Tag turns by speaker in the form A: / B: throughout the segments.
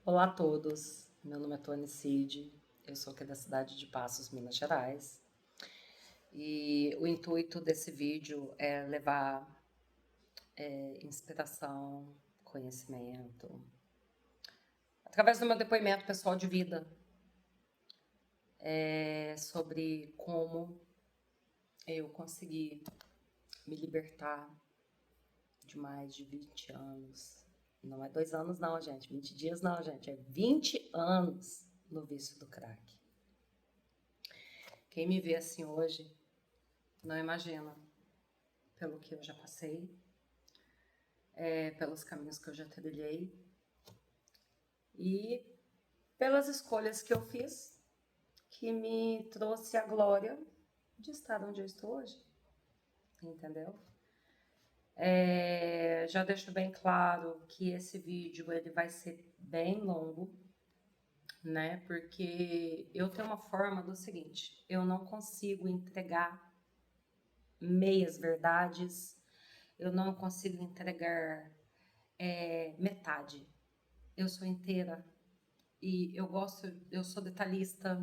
A: Olá a todos, meu nome é Tony Cid, eu sou aqui da cidade de Passos, Minas Gerais, e o intuito desse vídeo é levar inspiração, conhecimento, através do meu depoimento pessoal de vida, sobre como eu consegui me libertar de mais de 20 anos. Não é 2 anos não, gente, 20 dias não, gente, é 20 anos no vício do crack. Quem me vê assim hoje não imagina pelo que eu já passei, pelos caminhos que eu já trilhei e pelas escolhas que eu fiz, que me trouxe a glória de estar onde eu estou hoje, entendeu? Já deixo bem claro que esse vídeo ele vai ser bem longo, né? Porque eu tenho uma forma do seguinte: eu não consigo entregar meias verdades, eu não consigo entregar metade. Eu sou inteira e eu sou detalhista,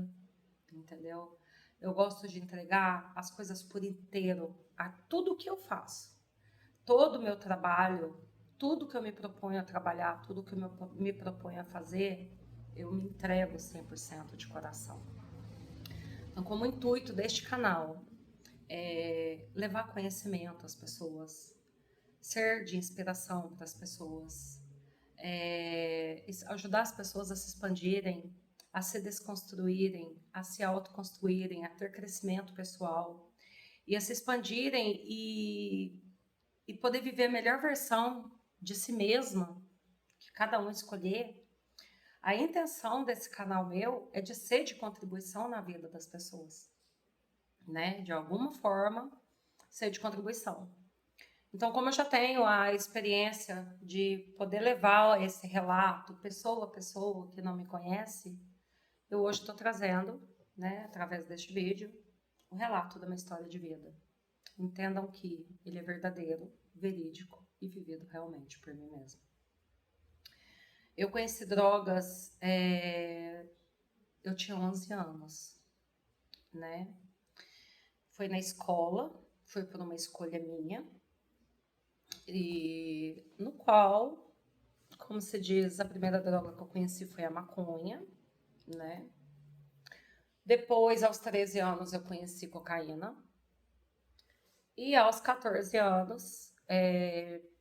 A: entendeu? Eu gosto de entregar as coisas por inteiro, a tudo que eu faço, todo o meu trabalho, tudo que eu me proponho a trabalhar, tudo que eu me proponho a fazer, eu me entrego 100% de coração. Então, como intuito deste canal é levar conhecimento às pessoas, ser de inspiração para as pessoas, ajudar as pessoas a se expandirem, a se desconstruírem, a se autoconstruírem, a ter crescimento pessoal e a se expandirem e poder viver a melhor versão de si mesma, que cada um escolher. A intenção desse canal meu é de ser de contribuição na vida das pessoas, né? De alguma forma, ser de contribuição. Então, como eu já tenho a experiência de poder levar esse relato pessoa a pessoa que não me conhece, eu hoje estou trazendo, né, através deste vídeo, o relato da minha história de vida. Entendam que ele é verdadeiro, verídico e vivido realmente por mim mesma. Eu conheci drogas, eu tinha 11 anos, né? Foi na escola, foi por uma escolha minha, e no qual, como se diz, a primeira droga que eu conheci foi a maconha, né? Depois, aos 13 anos, eu conheci cocaína. E aos 14 anos,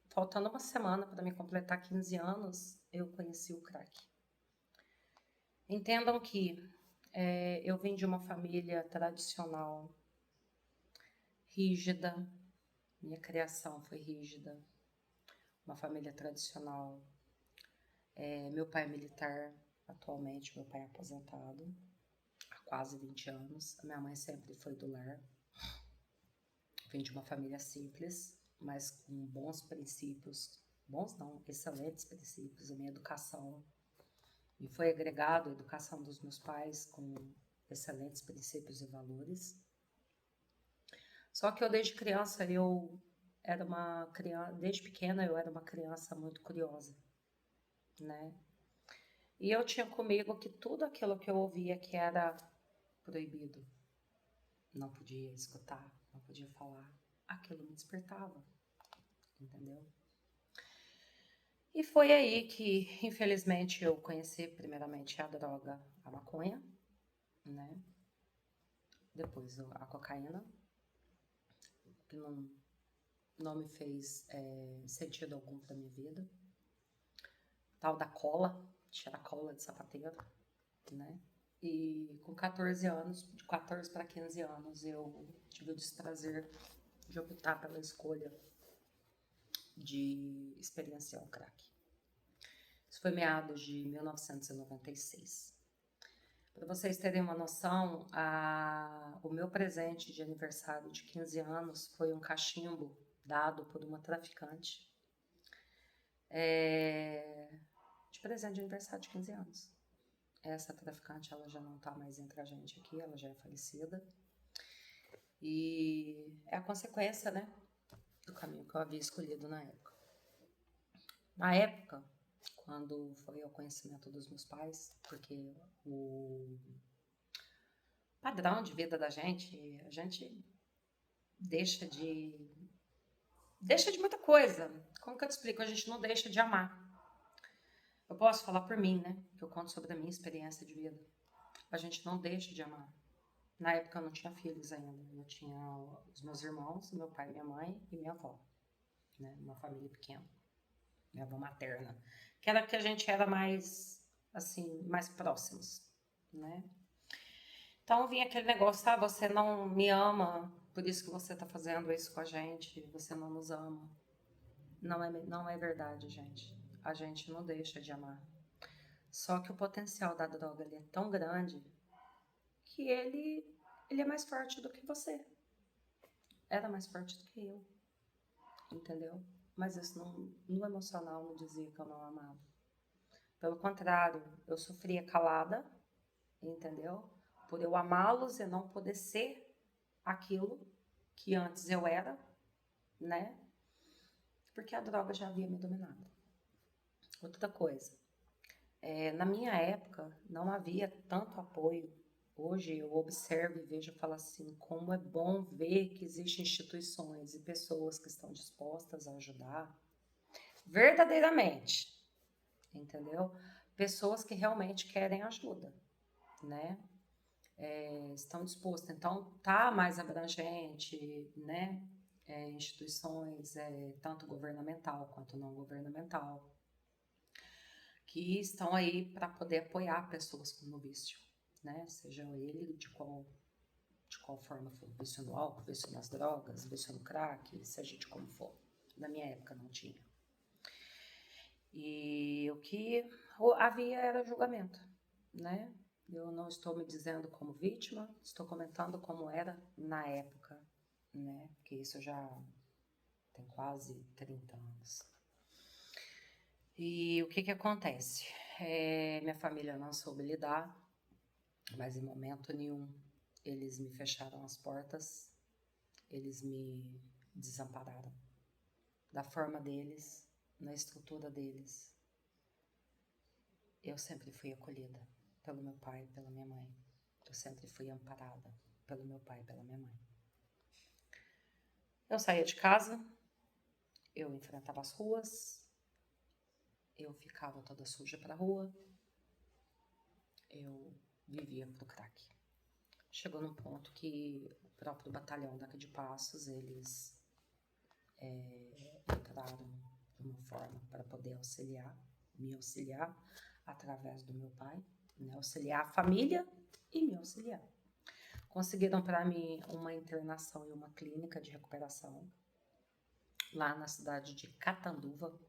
A: faltando uma semana para me completar 15 anos, eu conheci o crack. Entendam que eu vim de uma família tradicional, rígida, minha criação foi rígida, uma família tradicional. Meu pai é militar, atualmente, meu pai é aposentado há quase 20 anos. A minha mãe sempre foi do lar. Vim de uma família simples, mas com bons princípios, bons não, excelentes princípios. A minha educação me foi agregado a educação dos meus pais com excelentes princípios e valores. Só que eu desde criança desde pequena eu era uma criança muito curiosa, né? E eu tinha comigo que tudo aquilo que eu ouvia que era proibido, não podia escutar, não podia falar, aquilo me despertava, entendeu? E foi aí que, infelizmente, eu conheci primeiramente a droga, a maconha, né? Depois a cocaína, que não me fez sentido algum pra minha vida. Tal da cola, tirar cola de sapateiro, né? E com 14 anos, de 14 para 15 anos, eu tive o desprazer de optar pela escolha de experienciar o crack. Isso foi meados de 1996. Para vocês terem uma noção, o meu presente de aniversário de 15 anos foi um cachimbo dado por uma traficante de presente de aniversário de 15 anos. Essa traficante, ela já não está mais entre a gente aqui, ela já é falecida. E é a consequência, né, do caminho que eu havia escolhido na época. Na época, quando foi ao conhecimento dos meus pais, porque o padrão de vida da gente, a gente deixa de muita coisa. Como que eu te explico? A gente não deixa de amar. Eu posso falar por mim, né? Que eu conto sobre a minha experiência de vida. A gente não deixa de amar. Na época eu não tinha filhos ainda. Eu tinha os meus irmãos, meu pai, minha mãe e minha avó, né? Uma família pequena. Minha avó materna. Que era que a gente era mais, assim, mais próximos, né? Então vinha aquele negócio, ah, você não me ama, por isso que você tá fazendo isso com a gente, você não nos ama. Não é verdade, gente. A gente não deixa de amar. Só que o potencial da droga ele é tão grande que ele é mais forte do que você. Era mais forte do que eu, entendeu? Mas isso não, no emocional não dizia que eu não amava. Pelo contrário, eu sofria calada, entendeu? Por eu amá-los e não poder ser aquilo que antes eu era, né? Porque a droga já havia me dominado. Outra coisa, na minha época não havia tanto apoio. Hoje eu observo e vejo e falo assim, como é bom ver que existem instituições e pessoas que estão dispostas a ajudar verdadeiramente, entendeu? Pessoas que realmente querem ajuda, né? Estão dispostas. Então, tá mais abrangente, né? Instituições, tanto governamental quanto não governamental, que estão aí para poder apoiar pessoas com no vício, né? Seja ele de qual forma for, vício no álcool, vício nas drogas, vício no crack, seja de como for. Na minha época não tinha. E o que havia era julgamento, né? Eu não estou me dizendo como vítima, estou comentando como era na época, né? Porque isso já tem quase 30 anos. E o que acontece? Minha família não soube lidar, mas em momento nenhum eles me fecharam as portas, eles me desampararam. Da forma deles, na estrutura deles, eu sempre fui acolhida pelo meu pai e pela minha mãe. Eu sempre fui amparada pelo meu pai e pela minha mãe. Eu saía de casa, eu enfrentava as ruas, eu ficava toda suja pra rua, eu vivia pro crack. Chegou num ponto que o próprio batalhão daqui de Passos, eles entraram de uma forma para poder me auxiliar através do meu pai, né, auxiliar a família e me auxiliar. Conseguiram para mim uma internação em uma clínica de recuperação lá na cidade de Catanduva,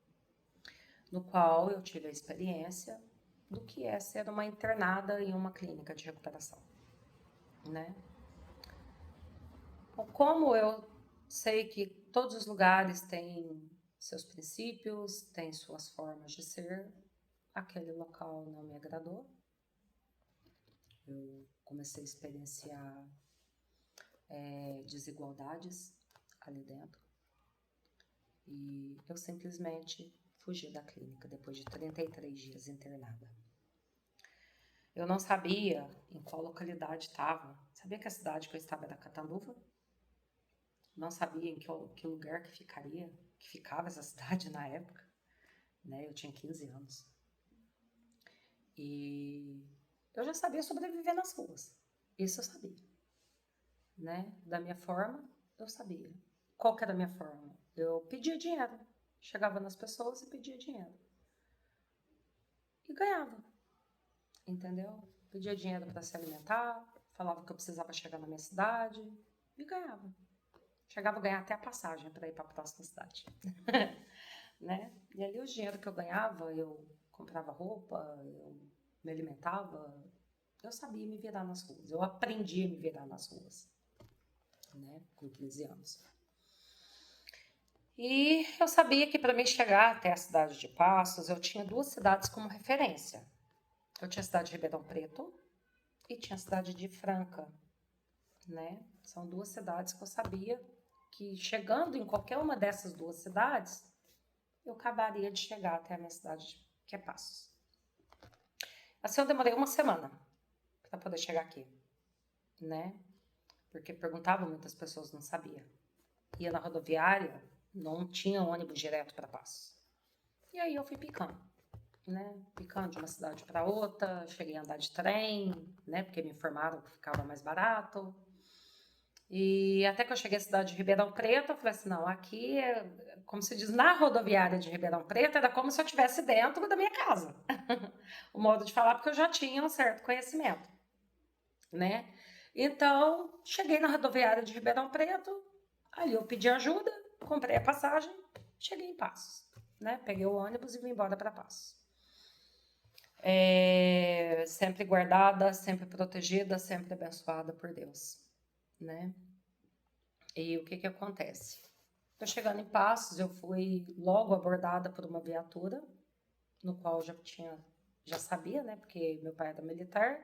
A: no qual eu tive a experiência do que é ser uma internada em uma clínica de recuperação, né? Como eu sei que todos os lugares têm seus princípios, têm suas formas de ser, aquele local não me agradou. Eu comecei a experienciar desigualdades ali dentro. E eu simplesmente fugi da clínica depois de 33 dias internada. Eu não sabia em qual localidade estava. Sabia que a cidade que eu estava era Catanduva? Não sabia em que lugar que ficava essa cidade na época. Né? Eu tinha 15 anos. E eu já sabia sobreviver nas ruas. Isso eu sabia. Né? Da minha forma, eu sabia. Qual que era a minha forma? Eu pedia dinheiro. Chegava nas pessoas e pedia dinheiro. E ganhava. Entendeu? Pedia dinheiro para se alimentar, falava que eu precisava chegar na minha cidade e ganhava. Chegava a ganhar até a passagem para ir para a próxima cidade. Né? E ali o dinheiro que eu ganhava, eu comprava roupa, eu me alimentava, eu sabia me virar nas ruas, eu aprendi a me virar nas ruas, né? Com 15 anos. E eu sabia que para mim chegar até a cidade de Passos, eu tinha duas cidades como referência. Eu tinha a cidade de Ribeirão Preto e tinha a cidade de Franca, né? São duas cidades que eu sabia que chegando em qualquer uma dessas duas cidades, eu acabaria de chegar até a minha cidade, que é Passos. Assim eu demorei uma semana para poder chegar aqui, né? Porque perguntavam, muitas pessoas não sabiam. Ia na rodoviária, não tinha ônibus direto para Passos. E aí eu fui picando, né? Picando de uma cidade para outra, cheguei a andar de trem, né? Porque me informaram que ficava mais barato. E até que eu cheguei à cidade de Ribeirão Preto, eu falei assim, não, aqui é, como se diz, na rodoviária de Ribeirão Preto, era como se eu estivesse dentro da minha casa. O modo de falar, porque eu já tinha um certo conhecimento, né? Então, cheguei na rodoviária de Ribeirão Preto, ali eu pedi ajuda, comprei a passagem, cheguei em Passos, né? Peguei o ônibus e vim embora para Passos. Sempre guardada, sempre protegida, sempre abençoada por Deus, né? E o que que acontece? Tô chegando em Passos, eu fui logo abordada por uma viatura, no qual eu já sabia, né? Porque meu pai era militar.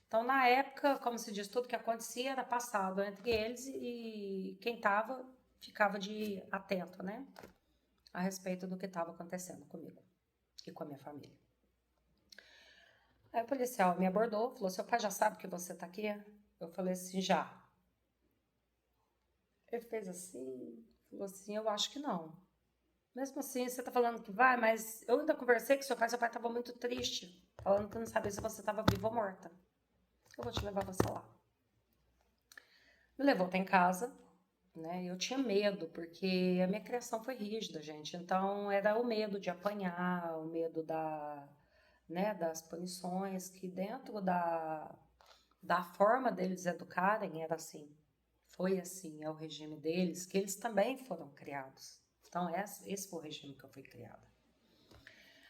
A: Então, na época, como se diz, tudo que acontecia era passado entre eles e quem tava ficava de atento, né? A respeito do que estava acontecendo comigo e com a minha família. Aí o policial me abordou, falou: seu pai já sabe que você tá aqui? Eu falei assim: já. Ele fez assim, falou assim: eu acho que não. Mesmo assim, você tá falando que vai, mas eu ainda conversei com seu pai estava muito triste, falando que não sabia se você estava viva ou morta. Eu vou te levar você lá. Me levou até em casa, né? Eu tinha medo, porque a minha criação foi rígida, gente. Então, era o medo de apanhar, o medo né, das punições, que dentro da forma deles educarem era assim. Foi assim, é o regime deles, que eles também foram criados. Então, esse foi o regime que eu fui criada.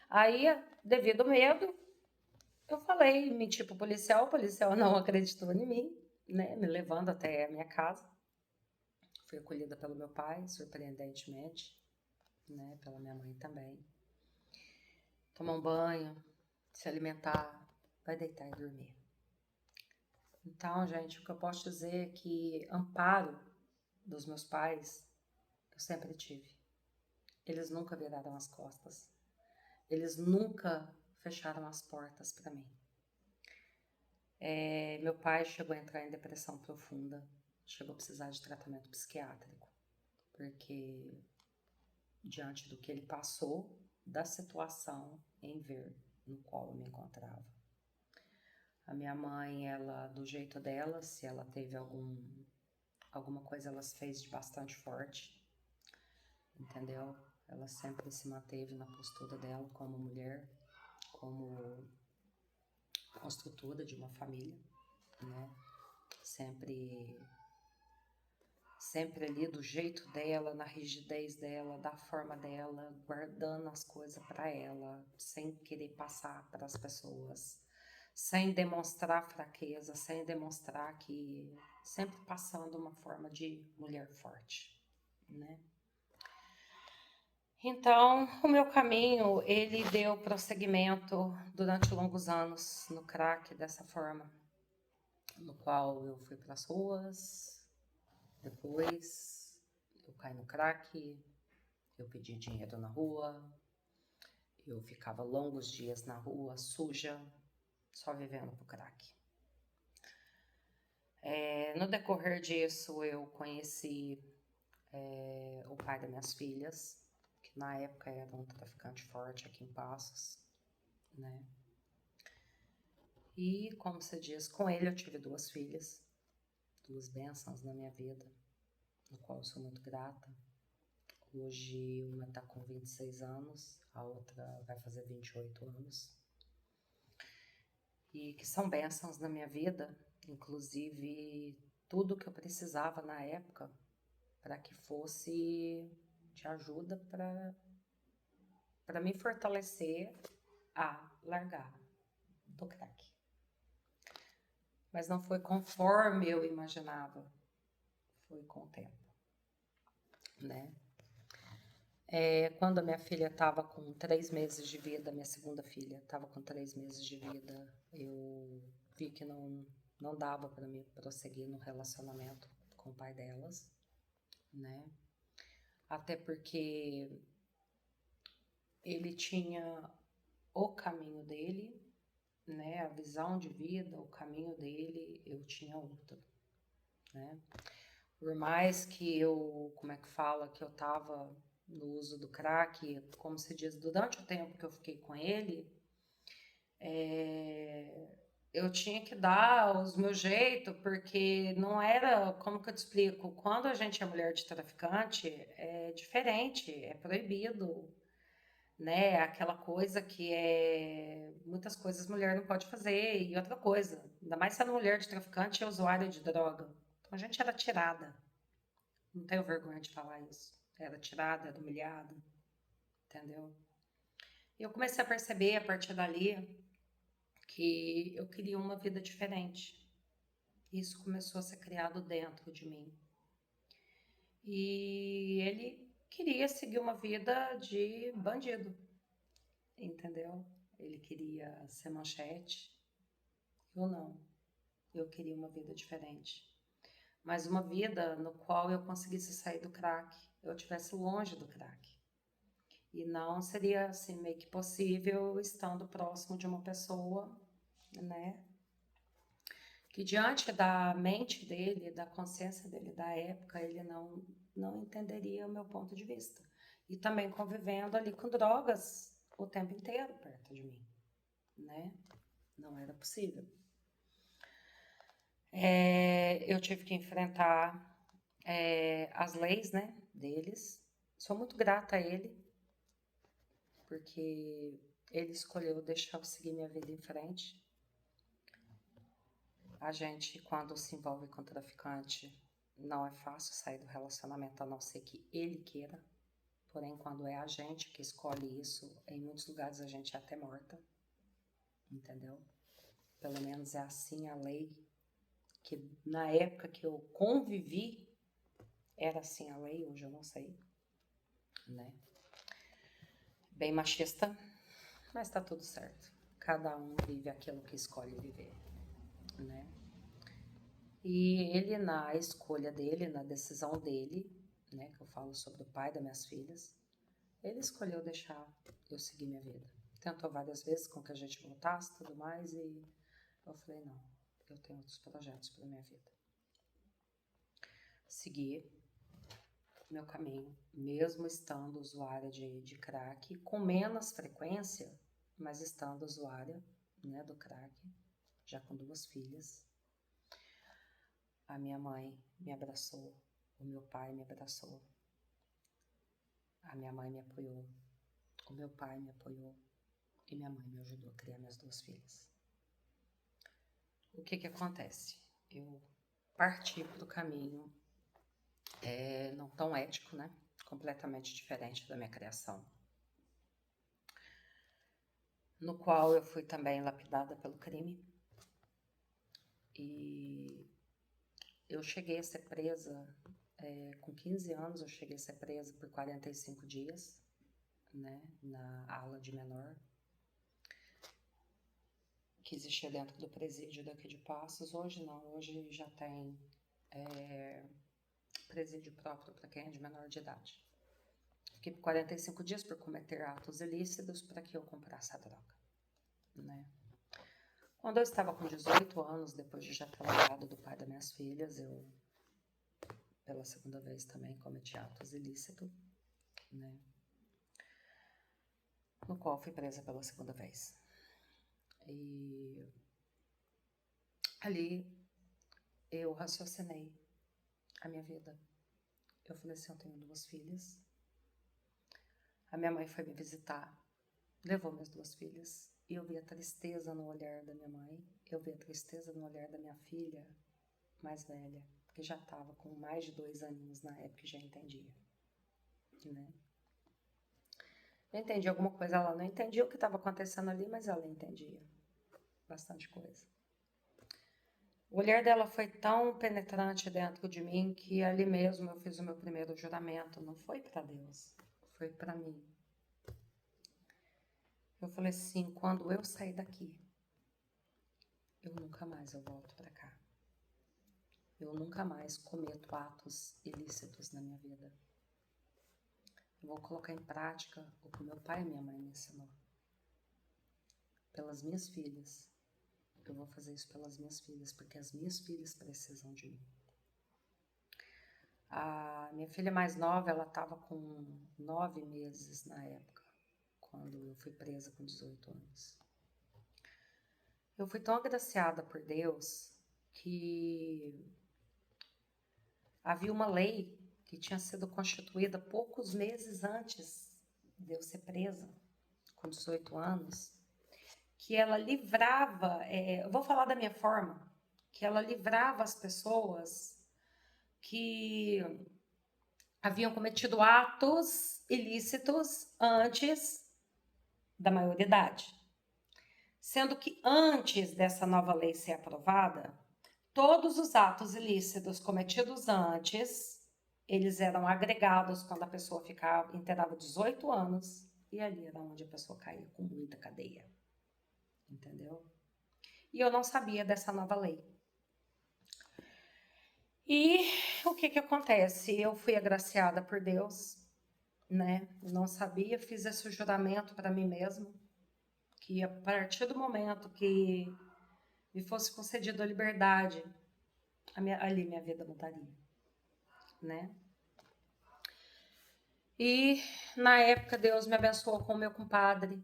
A: Aí, devido ao medo, eu falei, menti pro policial, o policial não acreditou em mim, né? Me levando até a minha casa. Fui acolhida pelo meu pai, surpreendentemente, né? Pela minha mãe também. Tomar um banho, se alimentar, vai deitar e dormir. Então, gente, o que eu posso dizer é que amparo dos meus pais eu sempre tive. Eles nunca viraram as costas. Eles nunca fecharam as portas para mim. Meu pai chegou a entrar em depressão profunda, chegou a precisar de tratamento psiquiátrico, porque diante do que ele passou, da situação em ver no qual eu me encontrava. A minha mãe, ela, do jeito dela, se ela teve alguma coisa, ela fez de bastante forte, entendeu? Ela sempre se manteve na postura dela como mulher, como construtora de uma família, né? Sempre ali do jeito dela, na rigidez dela, da forma dela, guardando as coisas para ela, sem querer passar para as pessoas, sem demonstrar fraqueza, sem demonstrar que sempre passando uma forma de mulher forte, né? Então, o meu caminho, ele deu prosseguimento durante longos anos no crack dessa forma, no qual eu fui para as ruas, depois eu caí no crack, eu pedi dinheiro na rua, eu ficava longos dias na rua, suja, só vivendo pro crack. No decorrer disso, eu conheci o pai das minhas filhas, que na época era um traficante forte aqui em Passos, né? E, como se diz, com ele eu tive duas filhas, duas bênçãos na minha vida, no qual eu sou muito grata. Hoje uma está com 26 anos, a outra vai fazer 28 anos. E que são bênçãos na minha vida, inclusive tudo que eu precisava na época para que fosse de ajuda para me fortalecer a largar do crack. Mas não foi conforme eu imaginava, foi com o tempo, né? Quando a minha filha estava com 3 meses de vida, minha segunda filha estava com 3 meses de vida, eu vi que não dava para mim prosseguir no relacionamento com o pai delas, né? Até porque ele tinha o caminho dele, né, a visão de vida, o caminho dele, eu tinha outro, né? Por mais que eu, como é que fala, que eu tava no uso do crack, como se diz, durante o tempo que eu fiquei com ele, eu tinha que dar os meus jeitos, porque não era, como que eu te explico, quando a gente é mulher de traficante, é diferente, é proibido, né? Aquela coisa que é. Muitas coisas mulher não pode fazer. E outra coisa, ainda mais sendo mulher de traficante e usuária de droga. Então a gente era tirada. Não tenho vergonha de falar isso. Era tirada, era humilhada, entendeu? E eu comecei a perceber a partir dali que eu queria uma vida diferente. Isso começou a ser criado dentro de mim. E ele queria seguir uma vida de bandido, entendeu? Ele queria ser manchete. Eu não. Eu queria uma vida diferente. Mas uma vida no qual eu conseguisse sair do crack, eu estivesse longe do crack. E não seria assim meio que possível estando próximo de uma pessoa, né? Que diante da mente dele, da consciência dele da época, ele não entenderia o meu ponto de vista. E também convivendo ali com drogas o tempo inteiro perto de mim, né? Não era possível. Eu tive que enfrentar as leis, né, deles. Sou muito grata a ele, porque ele escolheu deixar eu seguir minha vida em frente. A gente, quando se envolve com traficante, não é fácil sair do relacionamento, a não ser que ele queira. Porém, quando é a gente que escolhe isso, em muitos lugares a gente é até morta, entendeu? Pelo menos é assim a lei, que na época que eu convivi, era assim a lei, hoje eu não sei, né? Bem machista, mas tá tudo certo. Cada um vive aquilo que escolhe viver, né? E ele, na escolha dele, na decisão dele, né, que eu falo sobre o pai das minhas filhas, ele escolheu deixar eu seguir minha vida. Tentou várias vezes com que a gente voltasse e tudo mais, e eu falei, não, eu tenho outros projetos para minha vida. Segui meu caminho, mesmo estando usuária de crack, com menos frequência, mas estando usuária, né, do crack, já com 2 filhas. A minha mãe me abraçou, o meu pai me abraçou, a minha mãe me apoiou, o meu pai me apoiou e minha mãe me ajudou a criar minhas 2 filhas. O que acontece? Eu parti para o caminho não tão ético, né? Completamente diferente da minha criação, no qual eu fui também lapidada pelo crime. E eu cheguei a ser presa, com 15 anos eu cheguei a ser presa por 45 dias, né, na ala de menor, que existia dentro do presídio daqui de Passos. Hoje não, hoje já tem presídio próprio para quem é de menor de idade. Fiquei por 45 dias por cometer atos ilícitos para que eu comprasse a droga, né. Quando eu estava com 18 anos, depois de já ter largado do pai das minhas filhas, eu, pela segunda vez também, cometi atos ilícitos, né, no qual fui presa pela segunda vez. E ali eu raciocinei a minha vida. Eu falei assim, eu tenho 2 filhas. A minha mãe foi me visitar, levou minhas 2 filhas. E eu vi a tristeza no olhar da minha mãe. Eu vi a tristeza no olhar da minha filha mais velha, que já estava com mais de 2 aninhos na época e já entendia, né? Eu entendi alguma coisa, ela não entendia o que estava acontecendo ali, mas ela entendia bastante coisa. O olhar dela foi tão penetrante dentro de mim que ali mesmo eu fiz o meu primeiro juramento. Não foi para Deus, foi para mim. Eu falei assim, quando eu sair daqui, eu nunca mais eu volto para cá. Eu nunca mais cometo atos ilícitos na minha vida. Eu vou colocar em prática o que meu pai e minha mãe me ensinou. pelas minhas filhas. Eu vou fazer isso pelas minhas filhas, porque as minhas filhas precisam de mim. A minha filha mais nova, ela estava com 9 meses na época, quando eu fui presa com 18 anos. Eu fui tão agraciada por Deus que havia uma lei que tinha sido constituída poucos meses antes de eu ser presa, com 18 anos, que ela livrava, eu vou falar da minha forma, que ela livrava as pessoas que haviam cometido atos ilícitos antes da maioridade. Sendo que antes dessa nova lei ser aprovada, todos os atos ilícitos cometidos antes, eles eram agregados quando a pessoa inteirava 18 anos, e ali era onde a pessoa caía com muita cadeia. Entendeu? E eu não sabia dessa nova lei. E o que acontece? Eu fui agraciada por Deus, né? Não sabia, fiz esse juramento para mim mesma, que a partir do momento que me fosse concedida a liberdade, ali minha vida mudaria, né? E na época Deus me abençoou com o meu compadre.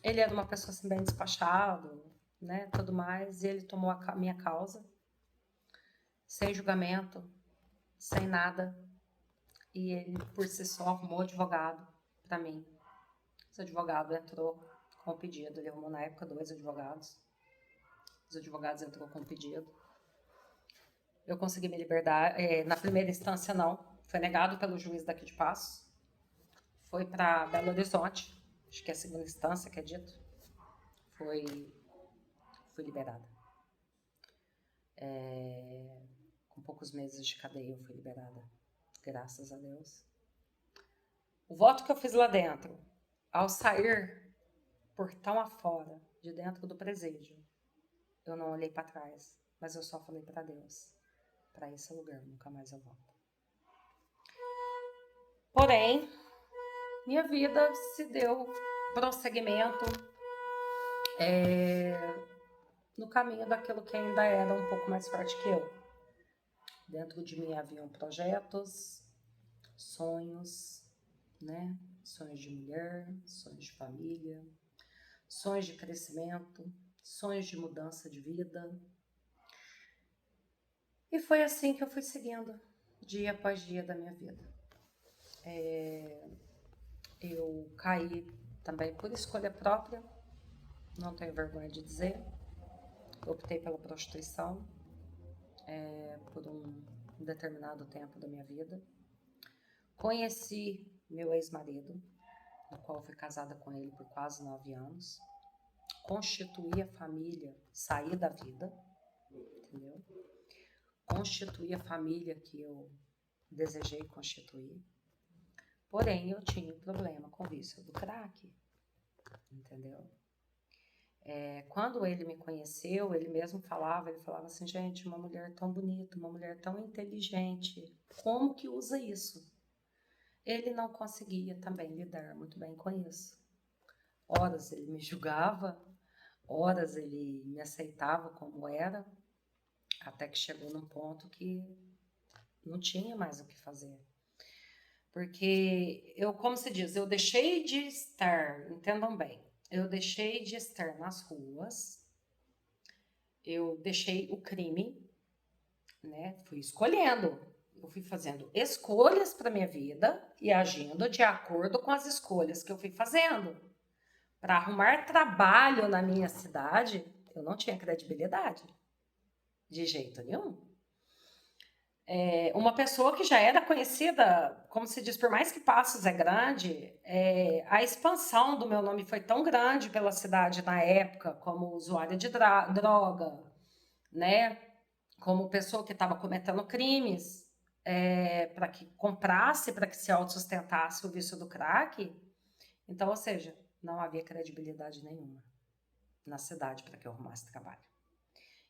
A: Ele era uma pessoa assim, bem despachado, né? Tudo mais, e ele tomou a minha causa, sem julgamento, sem nada. E ele, por si só, arrumou advogado para mim. Esse advogado entrou com o pedido. Ele arrumou, na época, 2 advogados. Os advogados entrou com o pedido. Eu consegui me libertar. Na primeira instância, não. Foi negado pelo juiz daqui de Passos. Foi para Belo Horizonte. Acho que é a segunda instância que é dito. Fui liberada. Com poucos meses de cadeia, eu fui liberada. Graças a Deus. O voto que eu fiz lá dentro, ao sair portão afora, de dentro do presídio, eu não olhei para trás, mas eu só falei para Deus, para esse lugar nunca mais eu volto. Porém, minha vida se deu prosseguimento no caminho daquilo que ainda era um pouco mais forte que eu. Dentro de mim haviam projetos, sonhos, né? Sonhos de mulher, sonhos de família, sonhos de crescimento, sonhos de mudança de vida. E foi assim que eu fui seguindo, dia após dia da minha vida. Eu caí também por escolha própria, não tenho vergonha de dizer. Optei pela prostituição por um determinado tempo da minha vida. Conheci meu ex-marido, no qual fui casada com ele por quase 9 anos. Constituí a família, saí da vida, entendeu? Constituí a família que eu desejei constituir. Porém, eu tinha um problema com o vício do crack, entendeu? Quando ele me conheceu, ele mesmo falava assim, gente, uma mulher tão bonita, uma mulher tão inteligente, como que usa isso? Ele não conseguia também lidar muito bem com isso. Horas ele me julgava, horas ele me aceitava como era, até que chegou num ponto que não tinha mais o que fazer. Porque como se diz, eu deixei de estar, entendam bem, eu deixei de estar nas ruas, eu deixei o crime, né? Fui escolhendo, eu fui fazendo escolhas para minha vida e agindo de acordo com as escolhas que eu fui fazendo. Para arrumar trabalho na minha cidade, eu não tinha credibilidade, de jeito nenhum. Uma pessoa que já era conhecida, como se diz, por mais que Passos é grande, a expansão do meu nome foi tão grande pela cidade na época, como usuária de droga, né? Como pessoa que estava cometendo crimes, para que comprasse, para que se autossustentasse o vício do crack. Então, ou seja, não havia credibilidade nenhuma na cidade para que eu arrumasse trabalho.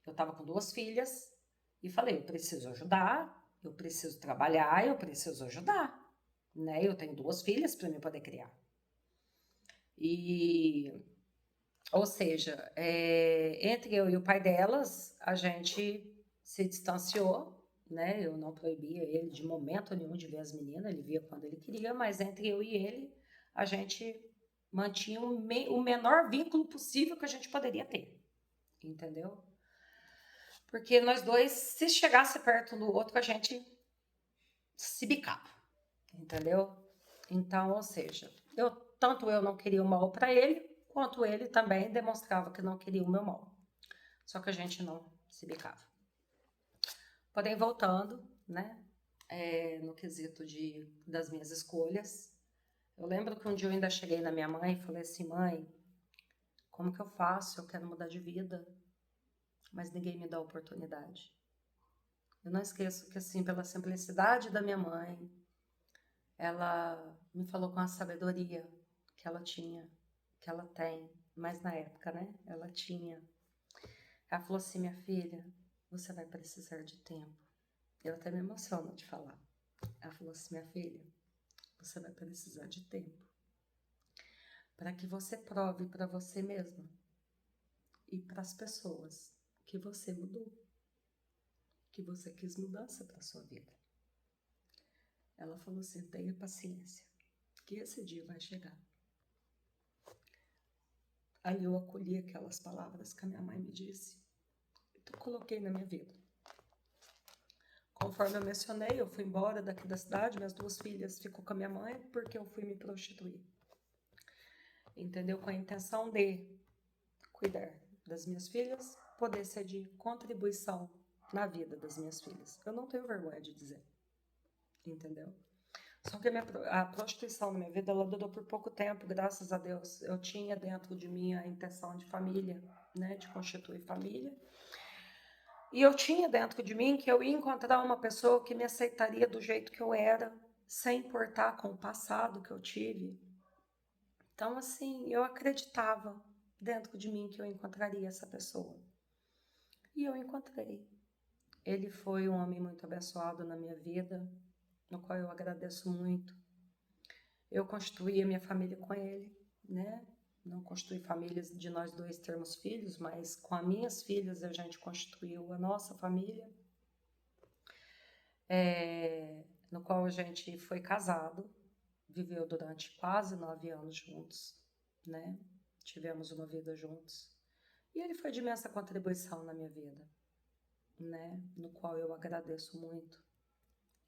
A: Eu estava com 2 filhas e falei, eu preciso ajudar, eu preciso trabalhar, eu preciso ajudar, né? Eu tenho 2 filhas para mim poder criar. E, ou seja, entre eu e o pai delas, a gente se distanciou, né? Eu não proibia ele de momento nenhum de ver as meninas, ele via quando ele queria, mas entre eu e ele, a gente mantinha o menor vínculo possível que a gente poderia ter, entendeu? Porque nós dois, se chegasse perto um do outro, a gente se bicava, entendeu? Então, ou seja, tanto eu não queria o mal para ele, quanto ele também demonstrava que não queria o meu mal. Só que a gente não se bicava. Porém, voltando, né, no quesito das minhas escolhas, eu lembro que um dia eu ainda cheguei na minha mãe e falei assim, mãe, como que eu faço? Eu quero mudar de vida, mas ninguém me dá oportunidade. Eu não esqueço que, assim, pela simplicidade da minha mãe, ela me falou com a sabedoria que ela tinha, que ela tem, mas na época, né, ela tinha. Ela falou assim, minha filha, você vai precisar de tempo. Eu até me emociono de falar. Ela falou assim, minha filha, você vai precisar de tempo para que você prove para você mesma e para as pessoas que você mudou, que você quis mudança para sua vida. Ela falou assim, tenha paciência, que esse dia vai chegar. Aí eu acolhi aquelas palavras que a minha mãe me disse e coloquei na minha vida. Conforme eu mencionei, eu fui embora daqui da cidade, minhas 2 filhas ficou com a minha mãe porque eu fui me prostituir. Entendeu? Com a intenção de cuidar das minhas filhas, poder ser de contribuição na vida das minhas filhas. Eu não tenho vergonha de dizer. Entendeu? Só que a prostituição na minha vida, ela durou por pouco tempo, graças a Deus. Eu tinha dentro de mim a intenção de família, né? De constituir família. E eu tinha dentro de mim que eu ia encontrar uma pessoa que me aceitaria do jeito que eu era, sem importar com o passado que eu tive. Então, assim, eu acreditava dentro de mim que eu encontraria essa pessoa. E eu encontrei. Ele foi um homem muito abençoado na minha vida, no qual eu agradeço muito. Eu constituí a minha família com ele, né? Não constituí famílias de nós dois termos filhos, mas com as minhas filhas a gente constituiu a nossa família. No qual a gente foi casado, viveu durante quase 9 anos juntos, né? Tivemos uma vida juntos. E ele foi de imensa contribuição na minha vida, né? No qual eu agradeço muito.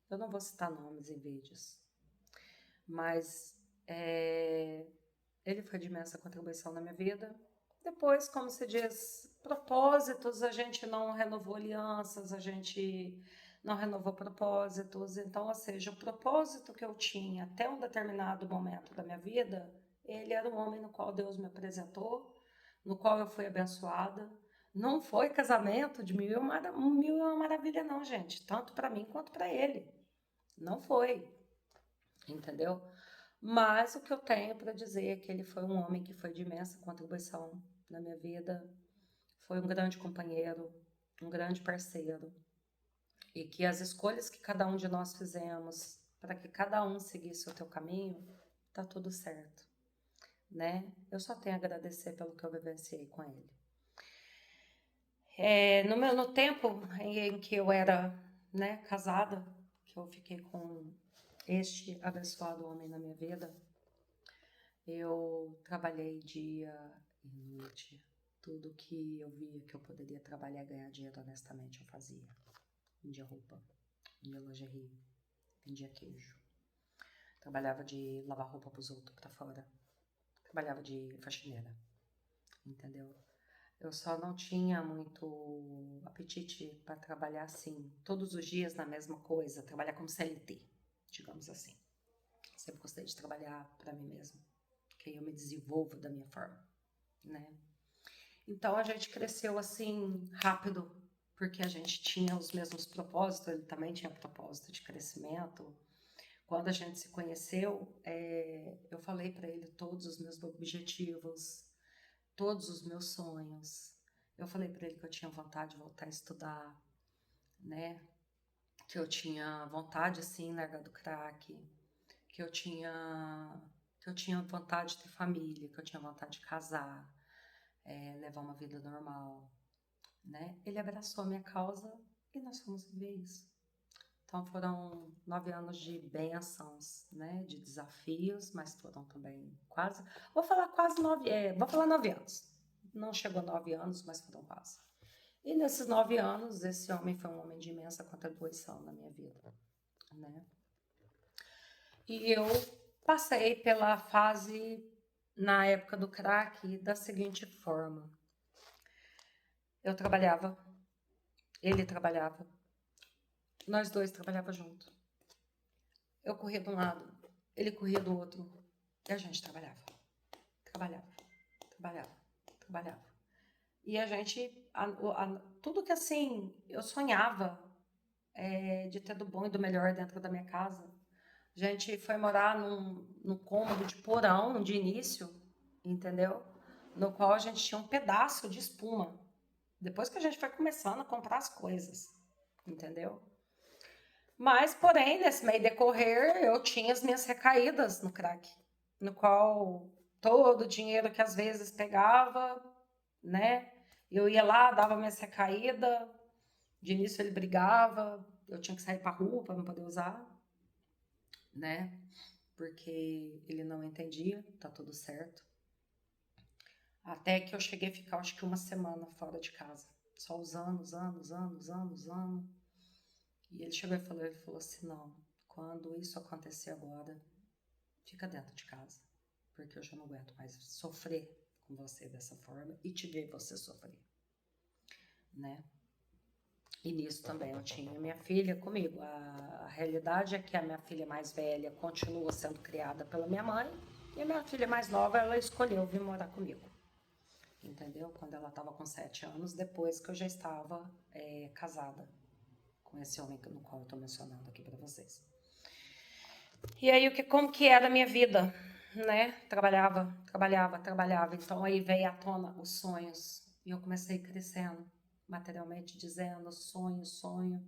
A: Eu não vou citar nomes em vídeos, mas ele foi de imensa contribuição na minha vida. Depois, como se diz, propósitos, a gente não renovou alianças, a gente não renovou propósitos. Então, ou seja, o propósito que eu tinha até um determinado momento da minha vida, ele era um homem no qual Deus me apresentou, no qual eu fui abençoada. Não foi casamento de mil e uma maravilha, não, gente. Tanto para mim quanto para ele. Não foi, entendeu? Mas o que eu tenho para dizer é que ele foi um homem que foi de imensa contribuição na minha vida, foi um grande companheiro, um grande parceiro, e que as escolhas que cada um de nós fizemos, para que cada um seguisse o teu caminho, tá tudo certo, né? Eu só tenho a agradecer pelo que eu vivenciei com ele. No tempo em que eu era, né, casada, que eu fiquei com este abençoado homem na minha vida, eu trabalhei dia e noite. Tudo que eu via que eu poderia trabalhar e ganhar dinheiro honestamente, eu fazia. Vendia roupa, vendia lingerie, vendia queijo. Trabalhava de lavar roupa pros outros pra fora. Trabalhava de faxineira, entendeu? Eu só não tinha muito apetite para trabalhar assim, todos os dias na mesma coisa, trabalhar como CLT, digamos assim. Sempre gostei de trabalhar para mim mesma, que eu me desenvolvo da minha forma, né? Então a gente cresceu assim rápido, porque a gente tinha os mesmos propósitos, ele também tinha propósito de crescimento. Quando a gente se conheceu, eu falei para ele todos os meus objetivos, todos os meus sonhos. Eu falei para ele que eu tinha vontade de voltar a estudar, né? Que eu tinha vontade, assim, largar do crack, que eu que eu tinha vontade de ter família, que eu tinha vontade de casar, levar uma vida normal, né? Ele abraçou a minha causa e nós fomos viver isso. Então foram 9 anos de bênçãos, né? De desafios, mas foram também quase, vou falar quase 9, vou falar 9 anos. Não chegou a 9 anos, mas foram quase. E nesses 9 anos, esse homem foi um homem de imensa contribuição na minha vida, né? E eu passei pela fase, na época do crack, da seguinte forma. Eu trabalhava, ele trabalhava, nós dois trabalhávamos juntos. Eu corria de um lado, ele corria do outro, e a gente trabalhava. E a gente, tudo que assim, eu sonhava de ter do bom e do melhor dentro da minha casa. A gente foi morar num cômodo de porão de início, entendeu? No qual a gente tinha um pedaço de espuma. Depois que a gente foi começando a comprar as coisas, entendeu? Mas, porém, nesse meio decorrer, eu tinha as minhas recaídas no crack, no qual todo o dinheiro que às vezes pegava, né? Eu ia lá, dava minhas recaídas, de início ele brigava, eu tinha que sair pra rua para não poder usar, né? Porque ele não entendia, tá tudo certo. Até que eu cheguei a ficar, acho que uma semana fora de casa, só usando. E ele chegou e ele falou assim, não, quando isso acontecer agora, fica dentro de casa, porque eu já não aguento mais sofrer com você dessa forma e te ver você sofrer, né? E nisso também eu tinha minha filha comigo. A realidade é que a minha filha mais velha continua sendo criada pela minha mãe e a minha filha mais nova, ela escolheu vir morar comigo, entendeu? Quando ela estava com 7 anos, depois que eu já estava casada com esse homem no qual eu estou mencionando aqui para vocês. E aí, como que era a minha vida, né? Trabalhava. Então aí veio à tona os sonhos. E eu comecei crescendo, materialmente dizendo, sonho.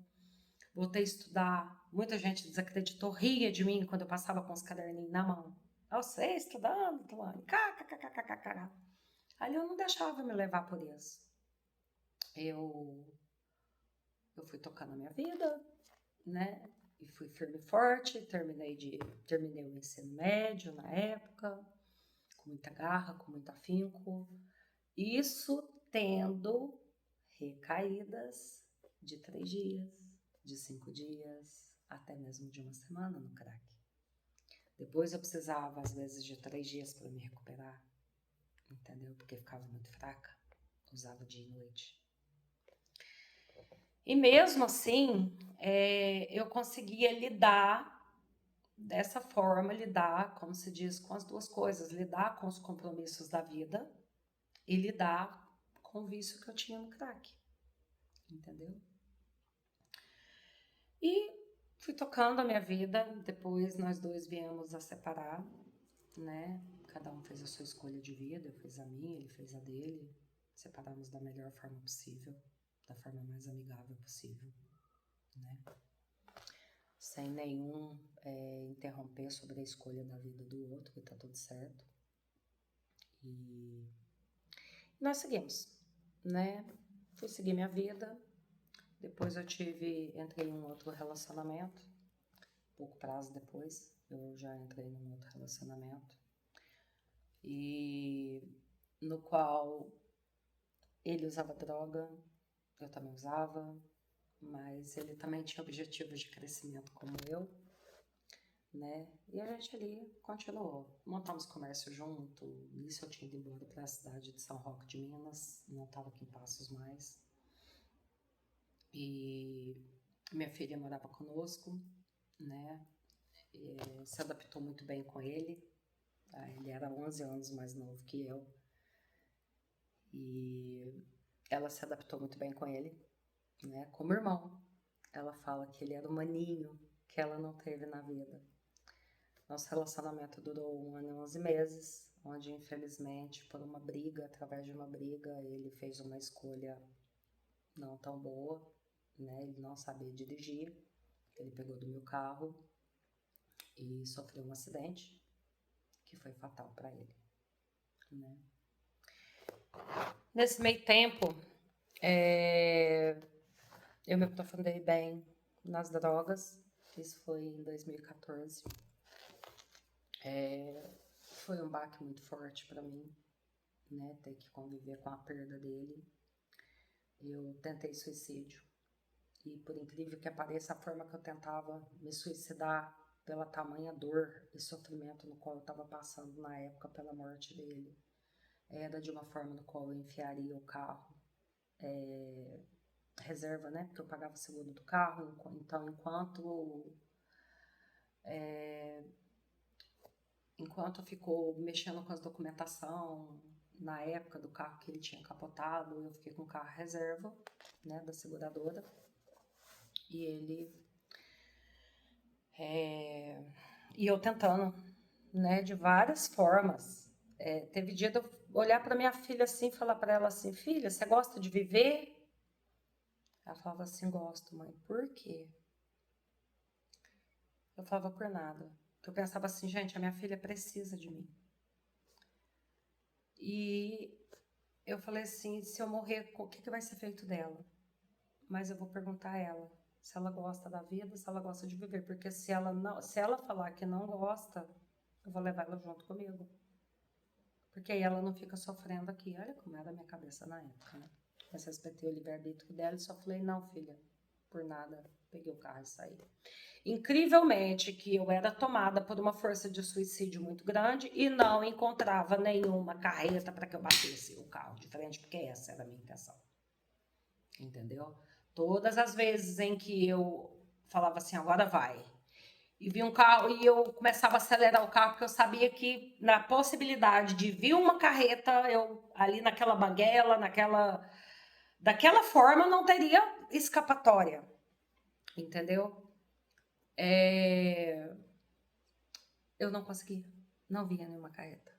A: Voltei a estudar. Muita gente desacreditou, ria de mim quando eu passava com os caderninhos na mão. Você estudando, Tulane? Kkkkkk. Ali eu não deixava me levar por isso. Eu fui tocando a minha vida, né? E fui firme e forte, terminei o ensino médio na época, com muita garra, com muito afinco. Isso tendo recaídas de 3 dias, de 5 dias, até mesmo de uma semana no crack. Depois eu precisava, às vezes, de 3 dias para me recuperar, entendeu? Porque ficava muito fraca, usava dia e noite. E mesmo assim, eu conseguia lidar dessa forma, como se diz, com as duas coisas, lidar com os compromissos da vida e lidar com o vício que eu tinha no crack, entendeu? E fui tocando a minha vida, depois nós dois viemos a separar, né? Cada um fez a sua escolha de vida, eu fiz a minha, ele fez a dele, separamos da melhor forma possível, da forma mais amigável possível, né? Sem nenhum interromper sobre a escolha da vida do outro, que tá tudo certo. E nós seguimos, né? Fui seguir minha vida. Depois eu entrei em um outro relacionamento. Pouco prazo depois, eu já entrei num outro relacionamento. E no qual ele usava droga, eu também usava, mas ele também tinha objetivos de crescimento como eu, né? E a gente ali continuou. Montamos comércio junto. Isso eu tinha ido embora para a cidade de São Roque de Minas, não estava aqui em Passos mais. E minha filha morava conosco, né? E se adaptou muito bem com ele. Ele era 11 anos mais novo que eu. E ela se adaptou muito bem com ele, né? Como irmão. Ela fala que ele era o maninho que ela não teve na vida. Nosso relacionamento durou 1 ano e 11 meses, onde infelizmente por uma briga, através de uma briga, ele fez uma escolha não tão boa, né? Ele não sabia dirigir, ele pegou do meu carro e sofreu um acidente, que foi fatal para ele, né? Nesse meio tempo, eu me aprofundei bem nas drogas. Isso foi em 2014. Foi um baque muito forte para mim, né? Ter que conviver com a perda dele. Eu tentei suicídio. E por incrível que pareça, a forma que eu tentava me suicidar pela tamanha dor e sofrimento no qual eu estava passando na época pela morte dele, era de uma forma no qual eu enfiaria o carro, reserva, né? Porque eu pagava o seguro do carro, então enquanto ficou mexendo com as documentação, na época do carro que ele tinha capotado, eu fiquei com o carro reserva, né, da seguradora, e ele... E eu tentando, né, de várias formas. Teve dia de eu olhar para minha filha assim e falar para ela assim: filha, você gosta de viver? Ela falava assim: gosto, mãe. Por quê? Eu falava: por nada. Eu pensava assim: gente, a minha filha precisa de mim. E eu falei assim: se eu morrer, o que vai ser feito dela? Mas eu vou perguntar a ela se ela gosta da vida, se ela gosta de viver. Porque se ela falar que não gosta, eu vou levar ela junto comigo. Porque aí ela não fica sofrendo aqui. Olha como era a minha cabeça na época, né? Mas respeitei o livre-arbítrio dela e só falei: não, filha, por nada, peguei o carro e saí. Incrivelmente que eu era tomada por uma força de suicídio muito grande e não encontrava nenhuma carreta para que eu batesse o carro de frente, porque essa era a minha intenção. Entendeu? Todas as vezes em que eu falava assim: agora vai, e vi um carro e eu começava a acelerar o carro porque eu sabia que na possibilidade de vir uma carreta, eu ali naquela banguela, daquela forma não teria escapatória, entendeu? Eu não conseguia, não via nenhuma carreta.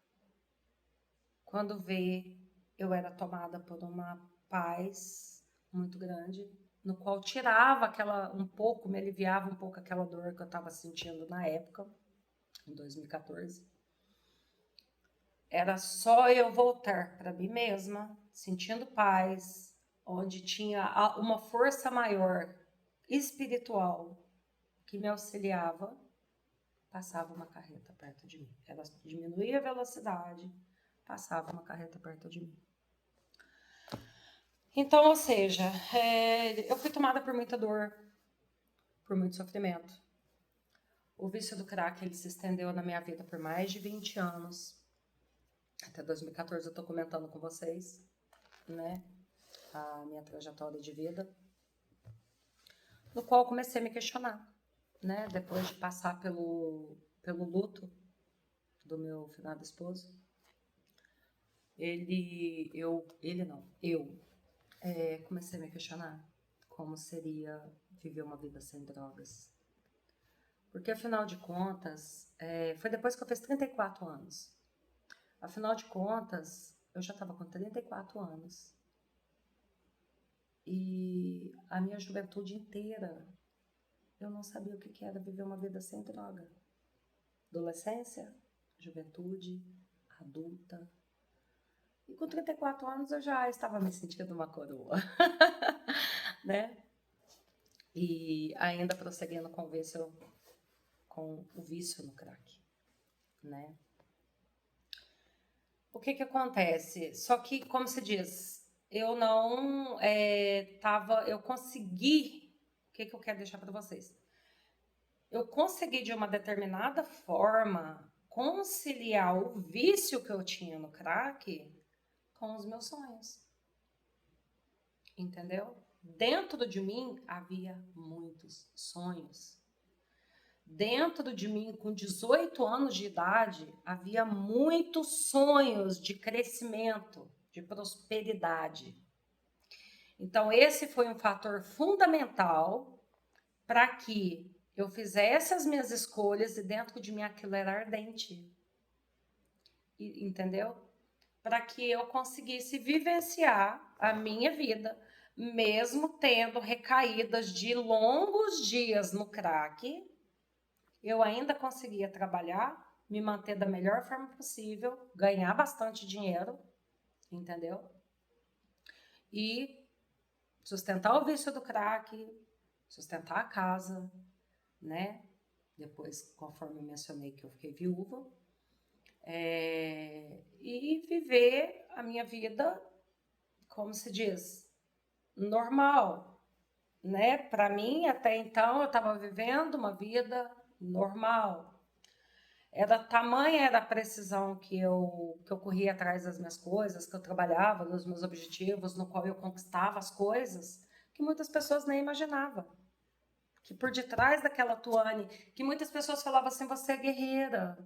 A: Quando vê, eu era tomada por uma paz muito grande, no qual tirava um pouco, me aliviava um pouco aquela dor que eu estava sentindo na época, em 2014. Era só eu voltar para mim mesma, sentindo paz, onde tinha uma força maior espiritual que me auxiliava, passava uma carreta perto de mim. Ela diminuía a velocidade, passava uma carreta perto de mim. Então, ou seja, eu fui tomada por muita dor, por muito sofrimento. O vício do crack, ele se estendeu na minha vida por mais de 20 anos. Até 2014 eu tô comentando com vocês, né, a minha trajetória de vida, no qual eu comecei a me questionar, né, depois de passar pelo luto do meu finado esposo. Eu comecei a me questionar como seria viver uma vida sem drogas. Porque, afinal de contas, foi depois que eu fiz 34 anos. Afinal de contas, eu já estava com 34 anos. E a minha juventude inteira, eu não sabia o que era viver uma vida sem droga. Adolescência, juventude, adulta. E com 34 anos eu já estava me sentindo uma coroa, né? E ainda prosseguindo com o vício no crack, né? O que acontece? Só que, como se diz, eu não eu consegui, o que eu quero deixar para vocês? Eu consegui, de uma determinada forma, conciliar o vício que eu tinha no crack com os meus sonhos. Entendeu? Dentro de mim havia muitos sonhos. Dentro de mim, com 18 anos de idade, havia muitos sonhos de crescimento, de prosperidade. Então, esse foi um fator fundamental para que eu fizesse as minhas escolhas e dentro de mim aquilo era ardente. Entendeu? Para que eu conseguisse vivenciar a minha vida, mesmo tendo recaídas de longos dias no crack, eu ainda conseguia trabalhar, me manter da melhor forma possível, ganhar bastante dinheiro, entendeu? E sustentar o vício do crack, sustentar a casa, né? Depois, conforme eu mencionei que eu fiquei viúva, e viver a minha vida, como se diz, normal, né? Para mim, até então, eu estava vivendo uma vida normal. Era a precisão que eu corria atrás das minhas coisas, que eu trabalhava nos meus objetivos, no qual eu conquistava as coisas, que muitas pessoas nem imaginavam. Que por detrás daquela Tuane, que muitas pessoas falavam assim, você é guerreira,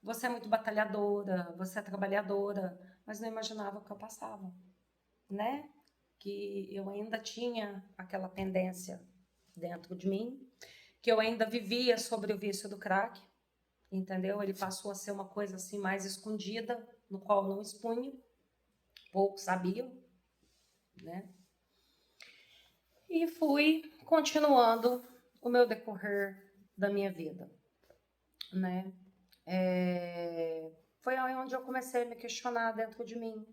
A: você é muito batalhadora, você é trabalhadora, mas não imaginava o que eu passava, né? Que eu ainda tinha aquela pendência dentro de mim, que eu ainda vivia sobre o vício do crack, entendeu? Ele passou a ser uma coisa assim mais escondida, no qual eu não expunha, poucos sabiam, né? E fui continuando o meu decorrer da minha vida, né? Foi aí onde eu comecei a me questionar dentro de mim,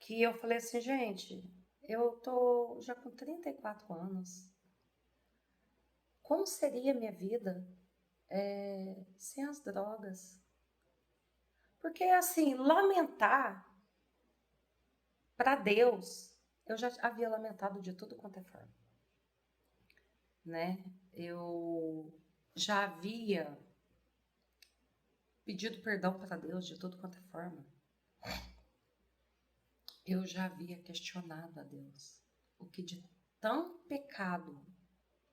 A: que eu falei assim, gente, eu tô já com 34 anos, como seria minha vida sem as drogas? Porque, assim, lamentar para Deus, eu já havia lamentado de tudo quanto é forma, né? Eu já havia pedido perdão para Deus de tudo quanto é forma. Eu já havia questionado a Deus o que de tão pecado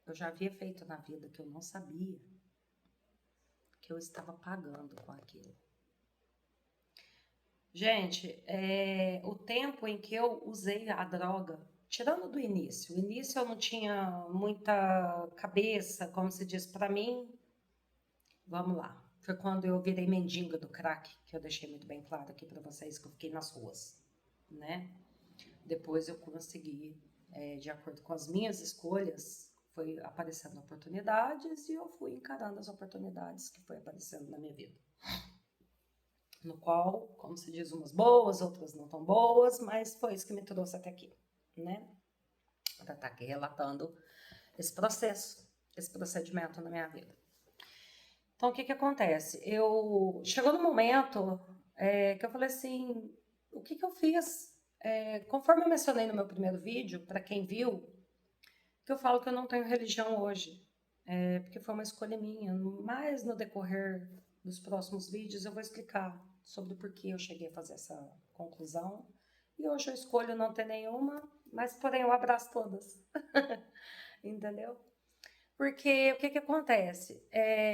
A: eu já havia feito na vida que eu não sabia que eu estava pagando com aquilo. Gente, o tempo em que eu usei a droga, tirando do início, o início eu não tinha muita cabeça, como se diz para mim, vamos lá. Foi quando eu virei mendiga do crack, que eu deixei muito bem claro aqui para vocês que eu fiquei nas ruas, né? Depois eu consegui, de acordo com as minhas escolhas, foi aparecendo oportunidades e eu fui encarando as oportunidades que foi aparecendo na minha vida. No qual, como se diz, umas boas, outras não tão boas, mas foi isso que me trouxe até aqui, né? Para estar aqui relatando esse processo, esse procedimento na minha vida. Então, o que acontece? Chegou no momento que eu falei assim, o que eu fiz? Conforme eu mencionei no meu primeiro vídeo, para quem viu, que eu falo que eu não tenho religião hoje, porque foi uma escolha minha, mas no decorrer dos próximos vídeos eu vou explicar sobre por que eu cheguei a fazer essa conclusão, e hoje eu escolho não ter nenhuma, mas porém eu abraço todas, entendeu? Porque o que acontece?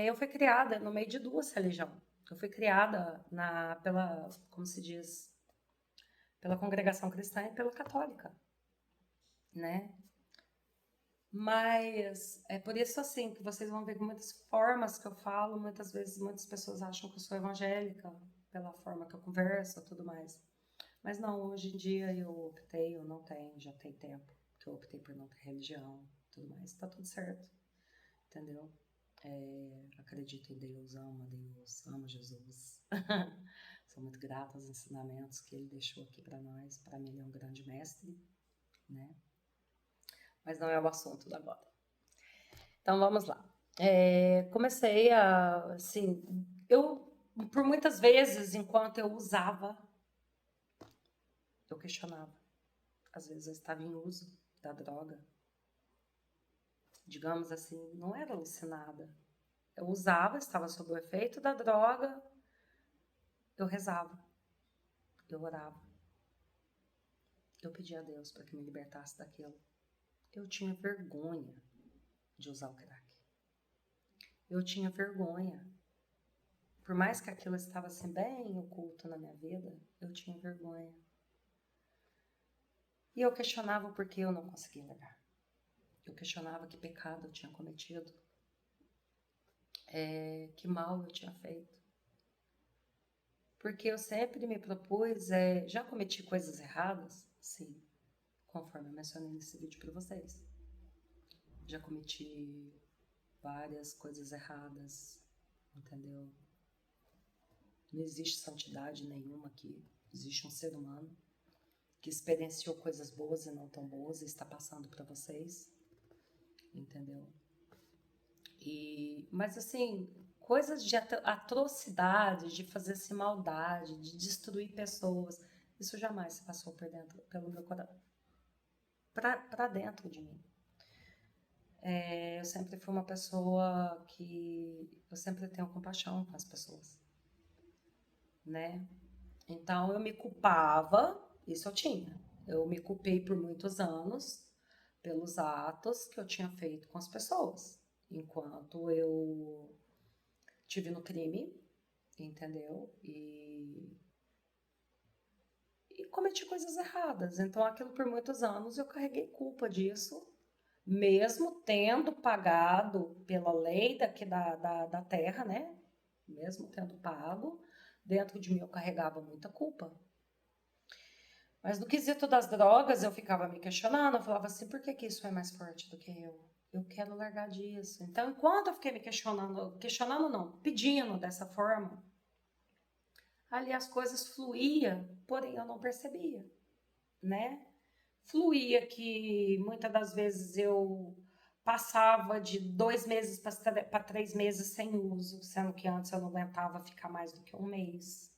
A: Eu fui criada no meio de duas religiões. Eu fui criada pela, como se diz, pela congregação cristã e pela católica, né? Mas é por isso assim que vocês vão ver com muitas formas que eu falo, muitas vezes muitas pessoas acham que eu sou evangélica pela forma que eu converso e tudo mais. Mas não, hoje em dia eu não tenho, já tem tempo que eu optei por não ter religião, tudo mais, tá tudo certo, entendeu? Acredito em Deus, amo Jesus. Sou muito grata aos ensinamentos que ele deixou aqui para nós. Para mim ele é um grande mestre, né? Mas não é o assunto da agora. Então vamos lá. Comecei a, assim, eu por muitas vezes, enquanto eu usava, eu questionava. Às vezes eu estava em uso da droga. Digamos assim, não era alucinada. Eu usava, estava sob o efeito da droga, eu rezava, eu orava. Eu pedia a Deus para que me libertasse daquilo. Eu tinha vergonha de usar o crack. Eu tinha vergonha. Por mais que aquilo estava assim bem oculto na minha vida, eu tinha vergonha. E eu questionava por que eu não conseguia largar. Eu questionava que pecado eu tinha cometido. Que mal eu tinha feito. Porque eu sempre me propus, já cometi coisas erradas? Sim, conforme eu mencionei nesse vídeo para vocês. Já cometi várias coisas erradas, entendeu? Não existe santidade nenhuma aqui. Existe um ser humano que experienciou coisas boas e não tão boas e está passando para vocês, entendeu? Mas assim, coisas de atrocidade, de fazer-se maldade, de destruir pessoas, isso jamais se passou por dentro, pelo meu coração, para dentro de mim. Eu sempre fui uma pessoa que eu sempre tenho compaixão com as pessoas, né? Então eu me culpava, isso eu tinha. Eu me culpei por muitos anos pelos atos que eu tinha feito com as pessoas, enquanto eu tive no crime, entendeu? E cometi coisas erradas. Então aquilo por muitos anos eu carreguei culpa disso, mesmo tendo pagado pela lei daqui da terra, né? Mesmo tendo pago, dentro de mim eu carregava muita culpa. Mas no quesito das drogas, eu ficava me questionando, eu falava assim, por que que isso é mais forte do que eu? Eu quero largar disso. Então, enquanto eu fiquei me questionando não, pedindo dessa forma, ali as coisas fluíam, porém eu não percebia, né? Fluía que muitas das vezes eu passava de 2 meses para 3 meses sem uso, sendo que antes eu não aguentava ficar mais do que um mês,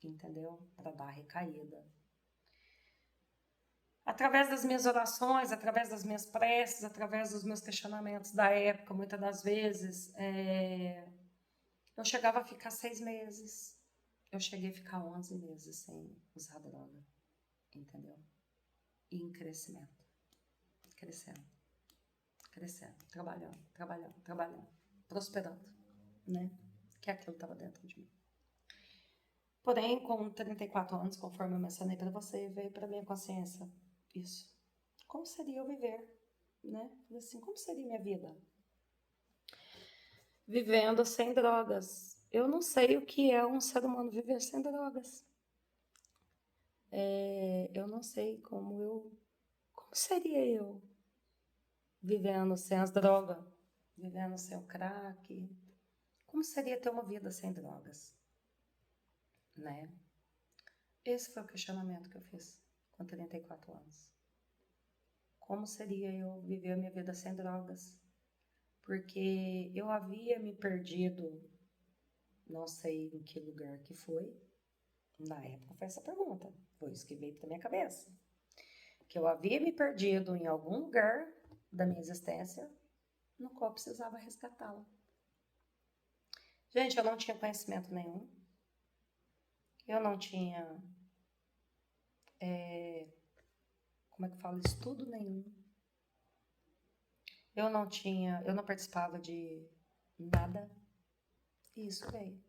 A: entendeu? Para dar recaída. Através das minhas orações, através das minhas preces, através dos meus questionamentos da época, muitas das vezes, eu chegava a ficar 6 meses. Eu cheguei a ficar 11 meses sem usar droga, entendeu? E em crescimento, crescendo, crescendo, trabalhando, prosperando, né? Que aquilo estava dentro de mim. Porém, com 34 anos, conforme eu mencionei para você, veio para minha consciência isso. Como seria eu viver, né? Assim, como seria minha vida? Vivendo sem drogas. Eu não sei o que é um ser humano viver sem drogas. Eu não sei como seria eu vivendo sem as drogas, vivendo sem o crack. Como seria ter uma vida sem drogas, né? Esse foi o questionamento que eu fiz com 34 anos. Como seria eu viver a minha vida sem drogas? Porque eu havia me perdido, não sei em que lugar que foi. Na época foi essa pergunta, foi isso que veio para minha cabeça. Que eu havia me perdido em algum lugar da minha existência, no qual eu precisava resgatá-la. Gente, eu não tinha conhecimento nenhum. Eu não tinha, como é que fala, estudo nenhum. Eu não participava de nada. E isso veio.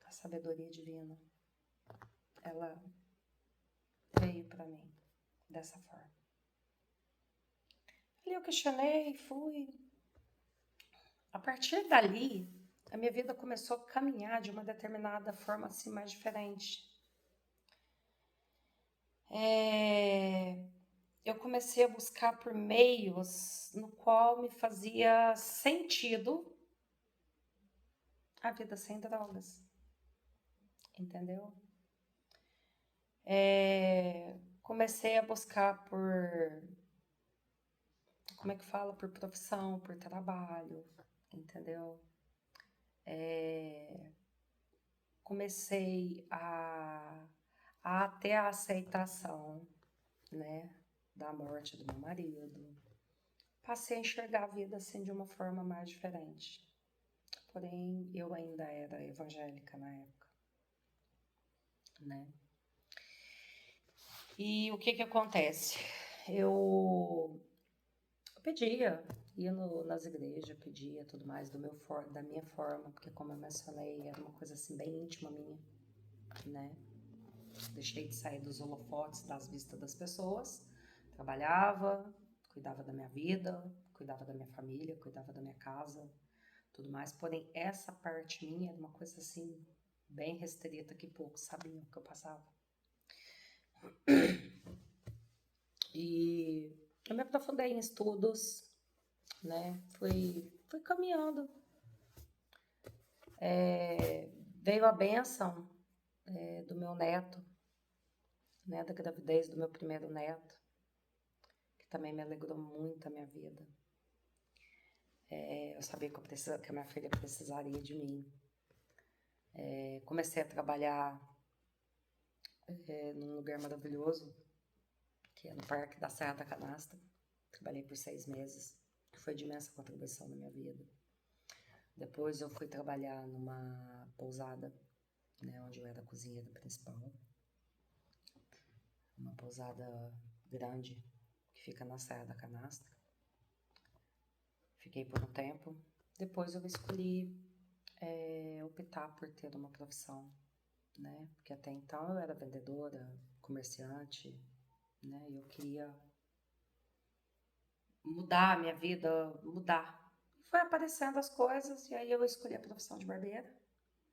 A: A sabedoria divina, ela veio para mim dessa forma. Ali eu questionei, fui. A partir dali, a minha vida começou a caminhar de uma determinada forma assim mais diferente. Eu comecei a buscar por meios no qual me fazia sentido a vida sem drogas, entendeu? Comecei a buscar por, como é que fala, por profissão, por trabalho, entendeu? Comecei a ter a aceitação, né, da morte do meu marido. Passei a enxergar a vida assim de uma forma mais diferente. Porém, eu ainda era evangélica na época, né? E o que acontece? Eu pedia, ia nas igrejas, pedia tudo mais da minha forma, porque como eu mencionei, era uma coisa assim bem íntima minha, né? Deixei de sair dos holofotes, das vistas das pessoas, trabalhava, cuidava da minha vida, cuidava da minha família, cuidava da minha casa, tudo mais. Porém, essa parte minha era uma coisa assim, bem restrita, que poucos sabiam que eu passava. E eu me aprofundei em estudos, né? Fui caminhando. Veio a bênção do meu neto, né, da gravidez do meu primeiro neto, que também me alegrou muito a minha vida. Eu sabia que a minha filha precisaria de mim. Comecei a trabalhar num lugar maravilhoso, que é no Parque da Serra da Canastra. Trabalhei por 6 meses, que foi de imensa contribuição na minha vida. Depois eu fui trabalhar numa pousada, né, onde eu era cozinheira principal. Uma pousada grande, que fica na Serra da Canastra. Fiquei por um tempo. Depois eu escolhi optar por ter uma profissão, né? Porque até então eu era vendedora, comerciante, né? E eu queria mudar a minha vida, mudar. Foi aparecendo as coisas e aí eu escolhi a profissão de barbeira,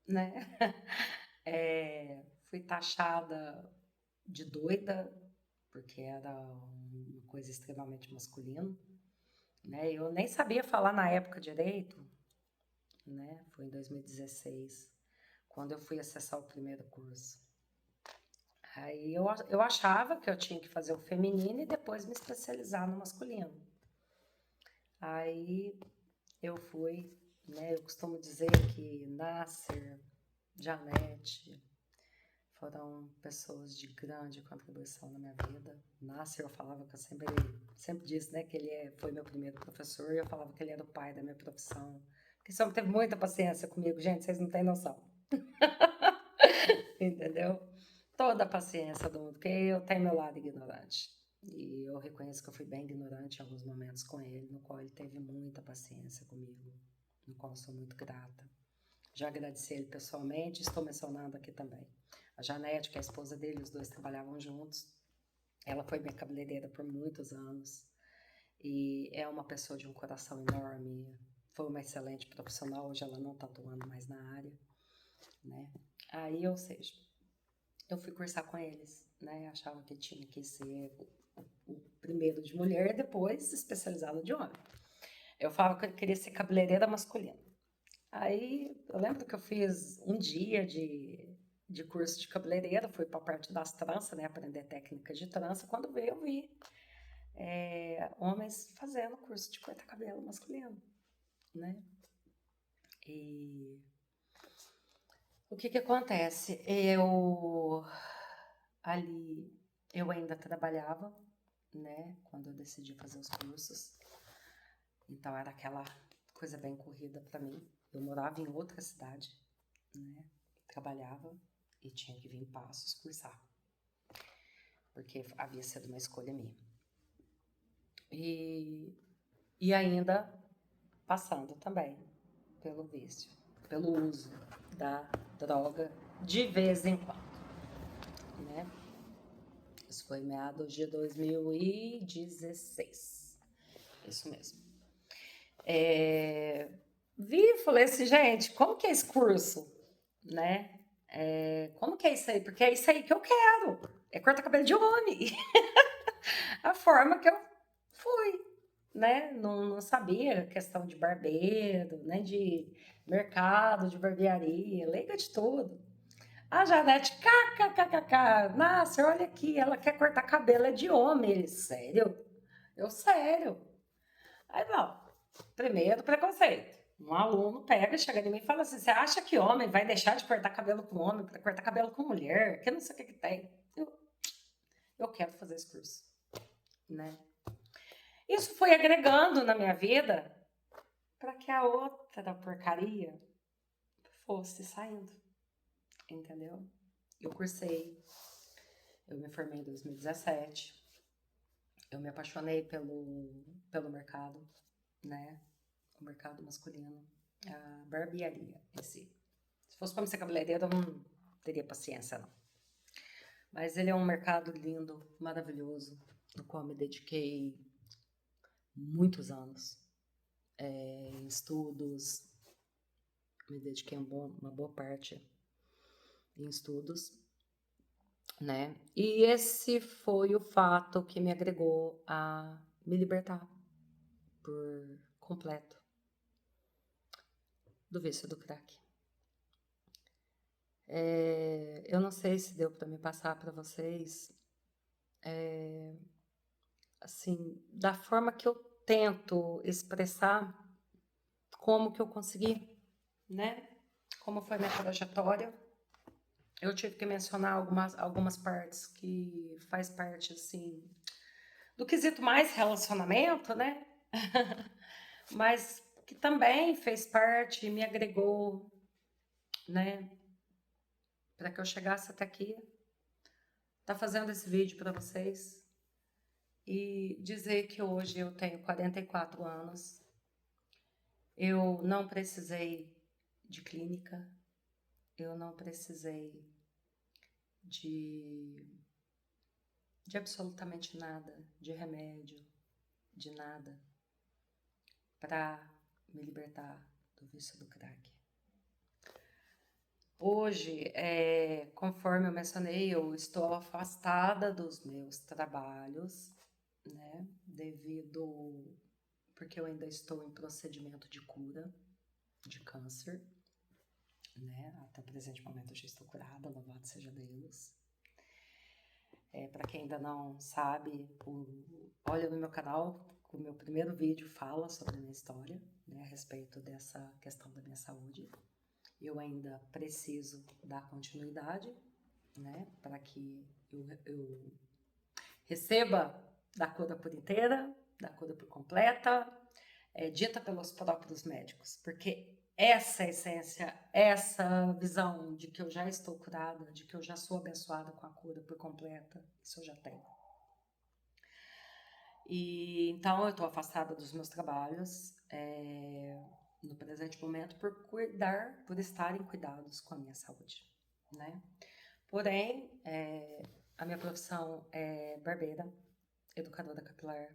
A: né? Fui taxada de doida, porque era uma coisa extremamente masculina, né? Eu nem sabia falar na época direito, né? Foi em 2016, quando eu fui acessar o primeiro curso. Aí eu achava que eu tinha que fazer o feminino e depois me especializar no masculino. Aí eu fui, né? Eu costumo dizer que Nasser, Janete foram pessoas de grande contribuição na minha vida. Nasser, eu falava que eu sempre disse, né, que ele foi meu primeiro professor, e eu falava que ele era o pai da minha profissão. Porque sempre teve muita paciência comigo, gente, vocês não têm noção. Entendeu? Toda a paciência do mundo, porque eu tenho meu lado ignorante. E eu reconheço que eu fui bem ignorante em alguns momentos com ele, no qual ele teve muita paciência comigo, no qual eu sou muito grata. Já agradeci ele pessoalmente, estou mencionando aqui também. A Janete, que é a esposa dele, os dois trabalhavam juntos. Ela foi minha cabeleireira por muitos anos e é uma pessoa de um coração enorme. Foi uma excelente profissional, hoje ela não está atuando mais na área, né? Aí, ou seja, eu fui cursar com eles, né? Achava que tinha que ser o primeiro de mulher e depois especializado de homem. Eu falava que eu queria ser cabeleireira masculina. Aí eu lembro que eu fiz um dia de curso de cabeleireira, fui para a parte das tranças, né? Aprender técnicas de trança. Quando veio, eu vi homens fazendo curso de cortar cabelo masculino, né? E o que acontece? Eu ainda trabalhava, né? Quando eu decidi fazer os cursos. Então era aquela coisa bem corrida para mim. Eu morava em outra cidade, né? Trabalhava e tinha que vir em Passos cursar, porque havia sido uma escolha minha. E ainda passando também pelo vício, pelo uso da droga de vez em quando, né? Isso foi meados de 2016, isso mesmo. Vi e falei assim, gente, como que é esse curso, né? Como que é isso aí? Porque é isso aí que eu quero, é cortar cabelo de homem. A forma que eu fui, né? Não sabia questão de barbeiro, né? De mercado, de barbearia, leiga de tudo. A Janete, kkkk, nossa, olha aqui, ela quer cortar cabelo, é de homem. Ele, sério? Eu, sério. Aí, não, primeiro preconceito. Um aluno pega, chega em mim e fala assim, você acha que homem vai deixar de cortar cabelo com homem para cortar cabelo com mulher? Que não sei o que tem. Eu quero fazer esse curso, né? Isso foi agregando na minha vida para que a outra porcaria fosse saindo, entendeu? Eu cursei, eu me formei em 2017, eu me apaixonei pelo mercado, né? O mercado masculino, a barbearia em si. Se fosse para me ser cabeleireira, eu não teria paciência, não. Mas ele é um mercado lindo, maravilhoso, no qual me dediquei muitos anos em estudos, me dediquei uma boa parte em estudos, né? E esse foi o fato que me agregou a me libertar por completo do vício do crack, Eu não sei se deu para me passar para vocês, assim, da forma que eu tento expressar como que eu consegui, né? Como foi minha trajetória. Eu tive que mencionar algumas partes que faz parte, assim, do quesito mais relacionamento, né? Mas que também fez parte, me agregou, né? Para que eu chegasse até aqui, tá fazendo esse vídeo para vocês e dizer que hoje eu tenho 44 anos, eu não precisei de clínica, eu não precisei de, de absolutamente nada, de remédio, de nada, para me libertar do vício do crack. Hoje, conforme eu mencionei, eu estou afastada dos meus trabalhos, né? Porque eu ainda estou em procedimento de cura de câncer, né? Até o presente momento eu já estou curada, louvado seja Deus. Para quem ainda não sabe, olha no meu canal, o meu primeiro vídeo fala sobre a minha história, né? A respeito dessa questão da minha saúde. Eu ainda preciso dar continuidade, né? Para que eu receba da cura por inteira, da cura por completa, dita pelos próprios médicos, porque essa essência, essa visão de que eu já estou curada, de que eu já sou abençoada com a cura por completa, isso eu já tenho. E então eu estou afastada dos meus trabalhos no presente momento por estar em cuidados com a minha saúde, né? Porém, a minha profissão é barbeira, educadora capilar,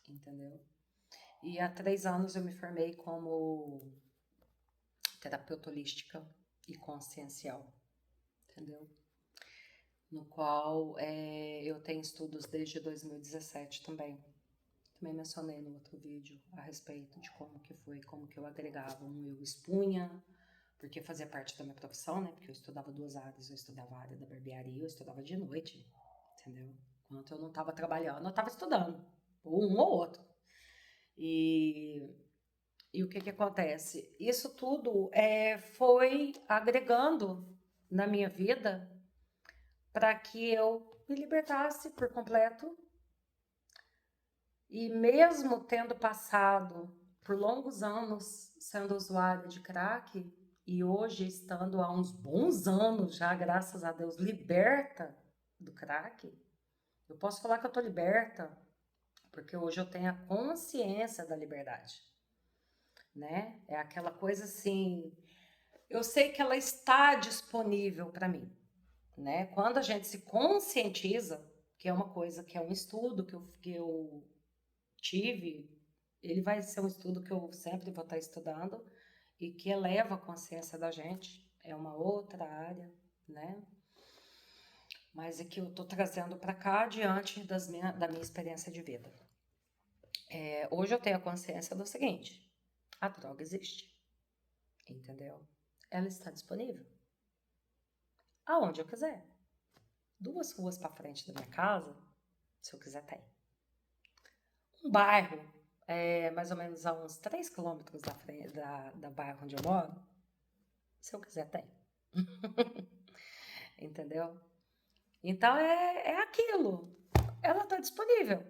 A: entendeu? E há 3 anos eu me formei como terapeuta holística e consciencial, entendeu? No qual eu tenho estudos desde 2017 também. Também mencionei no outro vídeo a respeito de como que eu agregava eu expunha, porque fazia parte da minha profissão, né? Porque eu estudava 2 áreas, eu estudava a área da barbearia, eu estudava de noite, entendeu? Enquanto eu não estava trabalhando, eu estava estudando, um ou outro. E o que acontece? Isso tudo foi agregando na minha vida para que eu me libertasse por completo. E mesmo tendo passado por longos anos sendo usuária de crack, e hoje estando há uns bons anos já, graças a Deus, liberta do crack, eu posso falar que eu tô liberta, porque hoje eu tenho a consciência da liberdade, né? É aquela coisa assim, eu sei que ela está disponível para mim, né? Quando a gente se conscientiza, que é uma coisa, que é um estudo que eu tive, ele vai ser um estudo que eu sempre vou estar estudando e que eleva a consciência da gente, é uma outra área, né? Mas é que eu estou trazendo para cá diante da minha experiência de vida. Hoje eu tenho a consciência do seguinte, a droga existe, entendeu? Ela está disponível aonde eu quiser. 2 ruas para frente da minha casa, se eu quiser, tem. Um bairro, mais ou menos a uns 3 quilômetros da frente da bairro onde eu moro, se eu quiser, tem. Entendeu? Então é aquilo. Ela está disponível.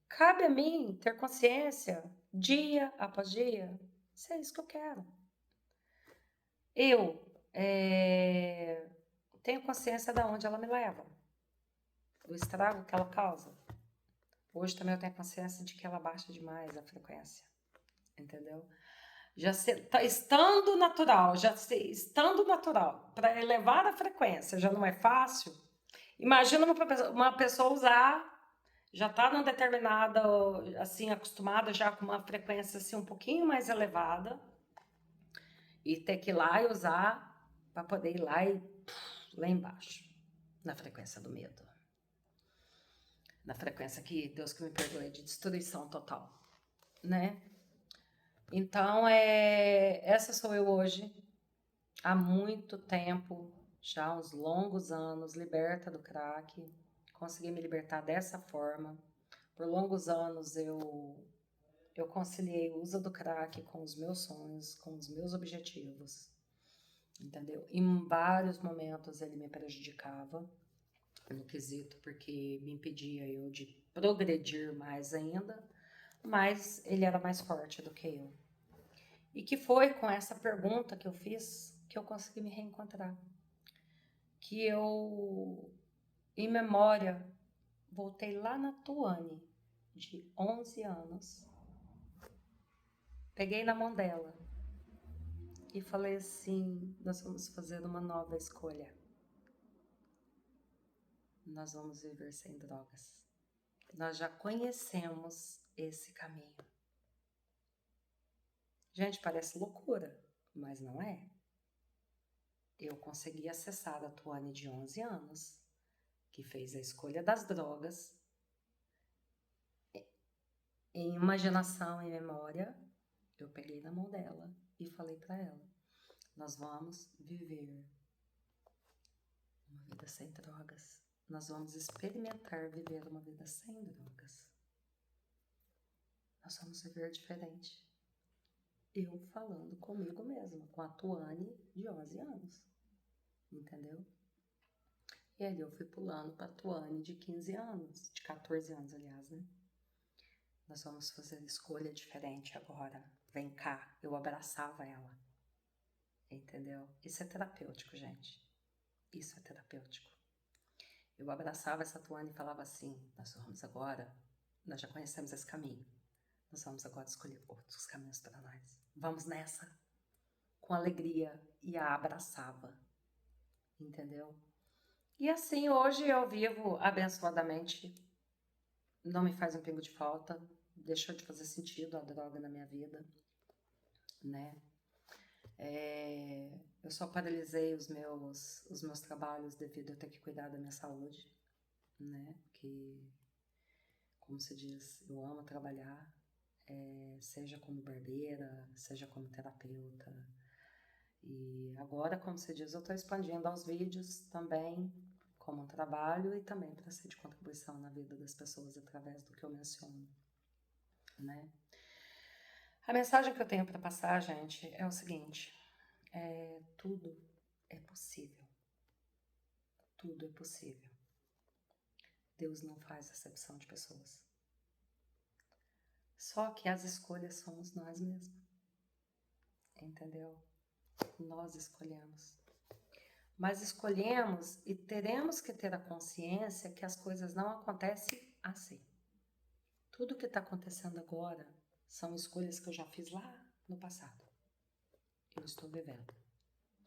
A: Cabe a mim ter consciência, dia após dia, se é isso que eu quero. Eu tenho consciência de onde ela me leva, do estrago que ela causa. Hoje também eu tenho consciência de que ela baixa demais a frequência, entendeu? Estando natural, para elevar a frequência já não é fácil. Imagina uma pessoa usar, já está numa determinada, assim, acostumada já com uma frequência assim um pouquinho mais elevada e ter que ir lá e usar para poder ir lá embaixo, na frequência do medo. Na frequência que, Deus que me perdoe, de destruição total, né? Então, essa sou eu hoje. há muito tempo, já há uns longos anos, liberta do crack. Consegui me libertar dessa forma. Por longos anos eu conciliei o uso do crack com os meus sonhos, com os meus objetivos, entendeu? Em vários momentos ele me prejudicava no quesito, porque me impedia eu de progredir mais ainda, mas ele era mais forte do que eu. E que foi com essa pergunta que eu fiz que eu consegui me reencontrar. Que eu, em memória, voltei lá na Tuane, de 11 anos, peguei na mão dela e falei assim: nós vamos fazer uma nova escolha. Nós vamos viver sem drogas. Nós já conhecemos esse caminho. Gente, parece loucura, mas não é. Eu consegui acessar a Tuane de 11 anos, que fez a escolha das drogas, em imaginação e memória. Eu peguei na mão dela e falei para ela: nós vamos viver uma vida sem drogas. Nós vamos experimentar viver uma vida sem drogas. Nós vamos viver diferente. Eu falando comigo mesma, com a Tuane de 11 anos. Entendeu? E ali eu fui pulando para a Tuane de 15 anos, de 14 anos, aliás, né? Nós vamos fazer escolha diferente agora. Vem cá, eu abraçava ela. Entendeu? Isso é terapêutico, gente. Isso é terapêutico. Eu abraçava essa Tuane e falava assim: nós vamos agora, nós já conhecemos esse caminho. Nós vamos agora escolher outros caminhos para nós. Vamos nessa. Com alegria. E a abraçava. Entendeu? E assim, hoje eu vivo abençoadamente. Não me faz um pingo de falta. Deixou de fazer sentido a droga na minha vida, né? Eu só paralisei os meus trabalhos devido a ter que cuidar da minha saúde, né? Que, como se diz, eu amo trabalhar, seja como barbeira, seja como terapeuta. E agora, como se diz, eu estou expandindo aos vídeos também como um trabalho e também para ser de contribuição na vida das pessoas através do que eu menciono, né? A mensagem que eu tenho para passar, gente, é o seguinte: tudo é possível. Tudo é possível. Deus não faz acepção de pessoas. Só que as escolhas somos nós mesmos. Entendeu? Nós escolhemos. Mas escolhemos e teremos que ter a consciência que as coisas não acontecem assim. Tudo que está acontecendo agora são escolhas que eu já fiz lá no passado. Eu estou vivendo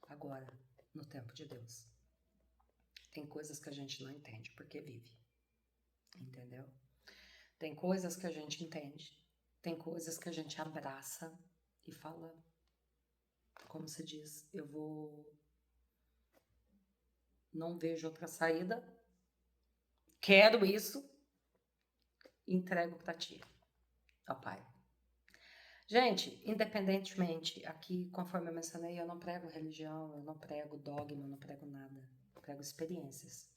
A: agora, no tempo de Deus. Tem coisas que a gente não entende porque vive. Entendeu? Tem coisas que a gente entende. Tem coisas que a gente abraça e fala, como se diz, eu vou... Não vejo outra saída. Quero isso. Entrego para ti, ó Pai. Gente, independentemente, aqui, conforme eu mencionei, eu não prego religião, eu não prego dogma, eu não prego nada. Eu prego experiências.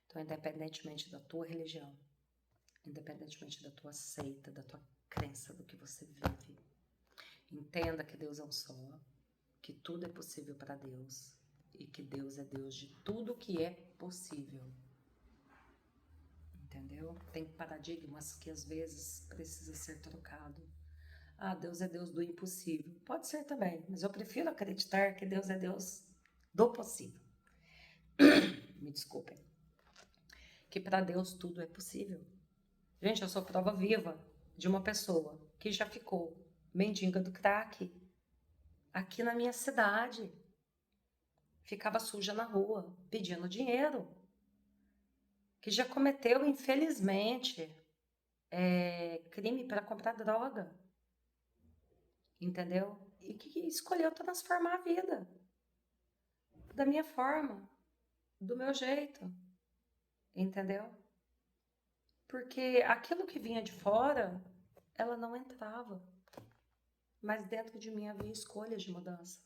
A: Então, independentemente da tua religião, independentemente da tua seita, da tua crença, do que você vive, entenda que Deus é um só, que tudo é possível para Deus e que Deus é Deus de tudo que é possível. Entendeu? Tem paradigmas que às vezes precisa ser trocado. Ah, Deus é Deus do impossível. Pode ser também, mas eu prefiro acreditar que Deus é Deus do possível. Me desculpem. Que para Deus tudo é possível. Gente, eu sou prova viva de uma pessoa que já ficou mendiga do crack aqui na minha cidade. Ficava suja na rua, pedindo dinheiro. Que já cometeu, infelizmente, crime para comprar droga. Entendeu? E que escolheu transformar a vida. Da minha forma. Do meu jeito. Entendeu? Porque aquilo que vinha de fora, ela não entrava. Mas dentro de mim havia escolhas de mudança.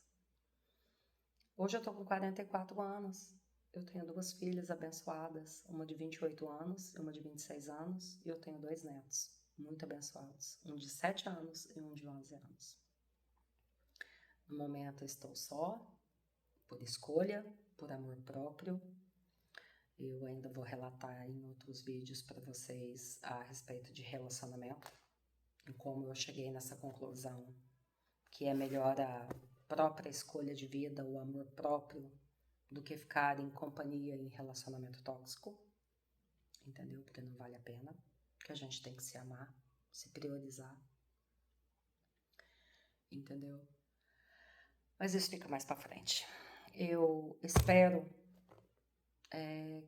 A: Hoje eu tô com 44 anos. Eu tenho 2 filhas abençoadas, uma de 28 anos e uma de 26 anos, e eu tenho 2 netos muito abençoados, um de 7 anos e um de 11 anos. No momento eu estou só, por escolha, por amor próprio. Eu ainda vou relatar em outros vídeos para vocês a respeito de relacionamento e como eu cheguei nessa conclusão, que é melhor a própria escolha de vida, o amor próprio, do que ficar em companhia em relacionamento tóxico, entendeu? Porque não vale a pena, que a gente tem que se amar, se priorizar, entendeu? Mas isso fica mais pra frente. Eu espero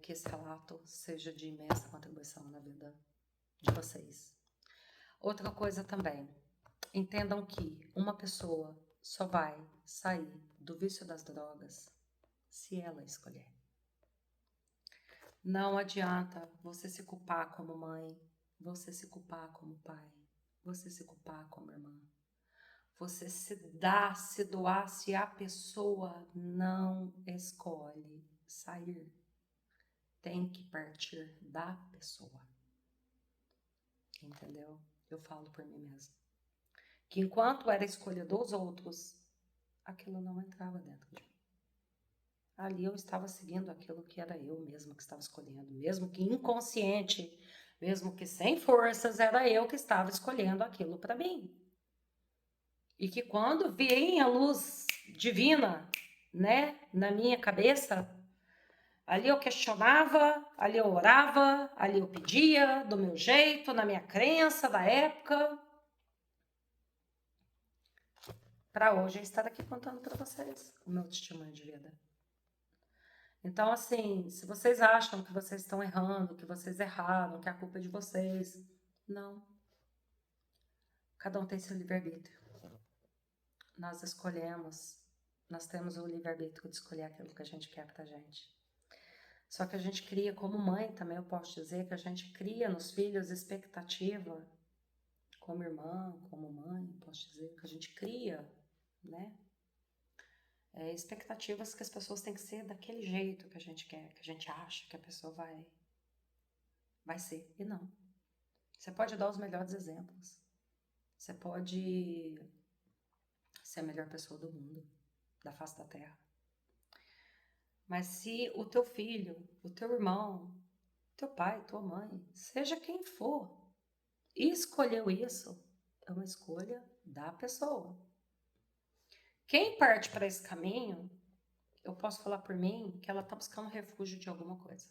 A: que esse relato seja de imensa contribuição na vida de vocês. Outra coisa também, entendam que uma pessoa só vai sair do vício das drogas se ela escolher. Não adianta você se culpar como mãe, você se culpar como pai, você se culpar como irmã. Você se dá, se doar, se a pessoa não escolhe sair. Tem que partir da pessoa. Entendeu? Eu falo por mim mesma. Que enquanto era a escolha dos outros, aquilo não entrava dentro de mim. Ali eu estava seguindo aquilo que era eu mesma que estava escolhendo, mesmo que inconsciente, mesmo que sem forças, era eu que estava escolhendo aquilo para mim. E que quando vinha a luz divina, né, na minha cabeça, ali eu questionava, ali eu orava, ali eu pedia, do meu jeito, na minha crença da época, para hoje eu estar aqui contando para vocês o meu testemunho de vida. Então, assim, se vocês acham que vocês estão errando, que vocês erraram, que a culpa é de vocês, não. Cada um tem seu livre-arbítrio. Nós escolhemos, nós temos o livre-arbítrio de escolher aquilo que a gente quer pra gente. Só que a gente cria, como mãe também eu posso dizer, que a gente cria nos filhos expectativa, como irmã, como mãe, posso dizer, que a gente cria, né? Expectativas que as pessoas têm que ser daquele jeito que a gente quer, que a gente acha que a pessoa vai ser, e não. Você pode dar os melhores exemplos. Você pode ser a melhor pessoa do mundo, da face da terra. Mas se o teu filho, o teu irmão, teu pai, tua mãe, seja quem for, e escolheu isso, é uma escolha da pessoa. Quem parte para esse caminho, eu posso falar por mim que ela está buscando refúgio de alguma coisa.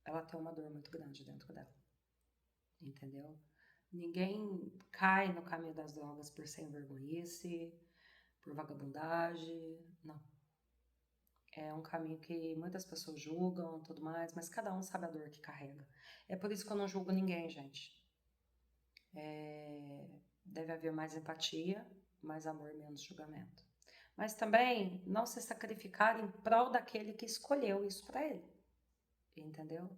A: Ela tem uma dor muito grande dentro dela. Entendeu? Ninguém cai no caminho das drogas por sem vergonhice, por vagabundagem, não. É um caminho que muitas pessoas julgam, tudo mais, mas cada um sabe a dor que carrega. É por isso que eu não julgo ninguém, gente. Deve haver mais empatia, mais amor, menos julgamento. Mas também não se sacrificar em prol daquele que escolheu isso para ele. Entendeu?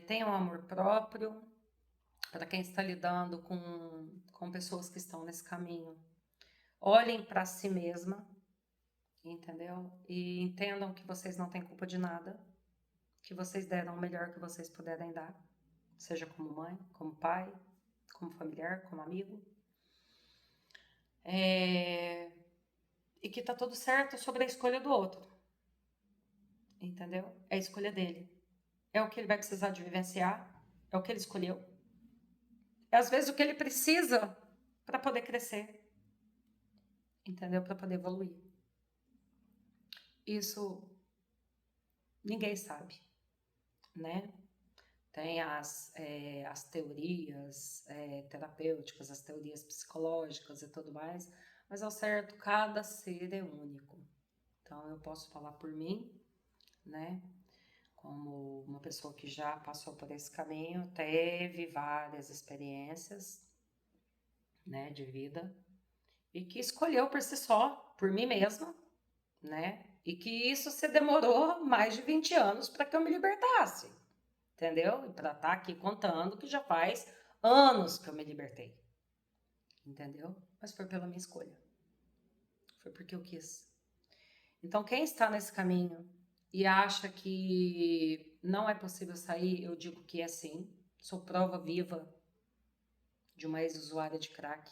A: Tenham amor próprio para quem está lidando com pessoas que estão nesse caminho. Olhem para si mesma, entendeu? E entendam que vocês não têm culpa de nada, que vocês deram o melhor que vocês puderem dar, seja como mãe, como pai, como familiar, como amigo. E que tá tudo certo sobre a escolha do outro, entendeu? É a escolha dele. É o que ele vai precisar de vivenciar, é o que ele escolheu. É às vezes o que ele precisa para poder crescer, entendeu? Para poder evoluir. Isso ninguém sabe, né? Tem as teorias terapêuticas, as teorias psicológicas e tudo mais, mas ao certo, cada ser é único. Então, eu posso falar por mim, né? Como uma pessoa que já passou por esse caminho, teve várias experiências, né, de vida, e que escolheu por si só, por mim mesma, né? E que isso se demorou mais de 20 anos para que eu me libertasse. Entendeu? E para estar aqui contando que já faz anos que eu me libertei. Entendeu? Mas foi pela minha escolha. Foi porque eu quis. Então, quem está nesse caminho e acha que não é possível sair, eu digo que é sim. Sou prova viva de uma ex-usuária de crack,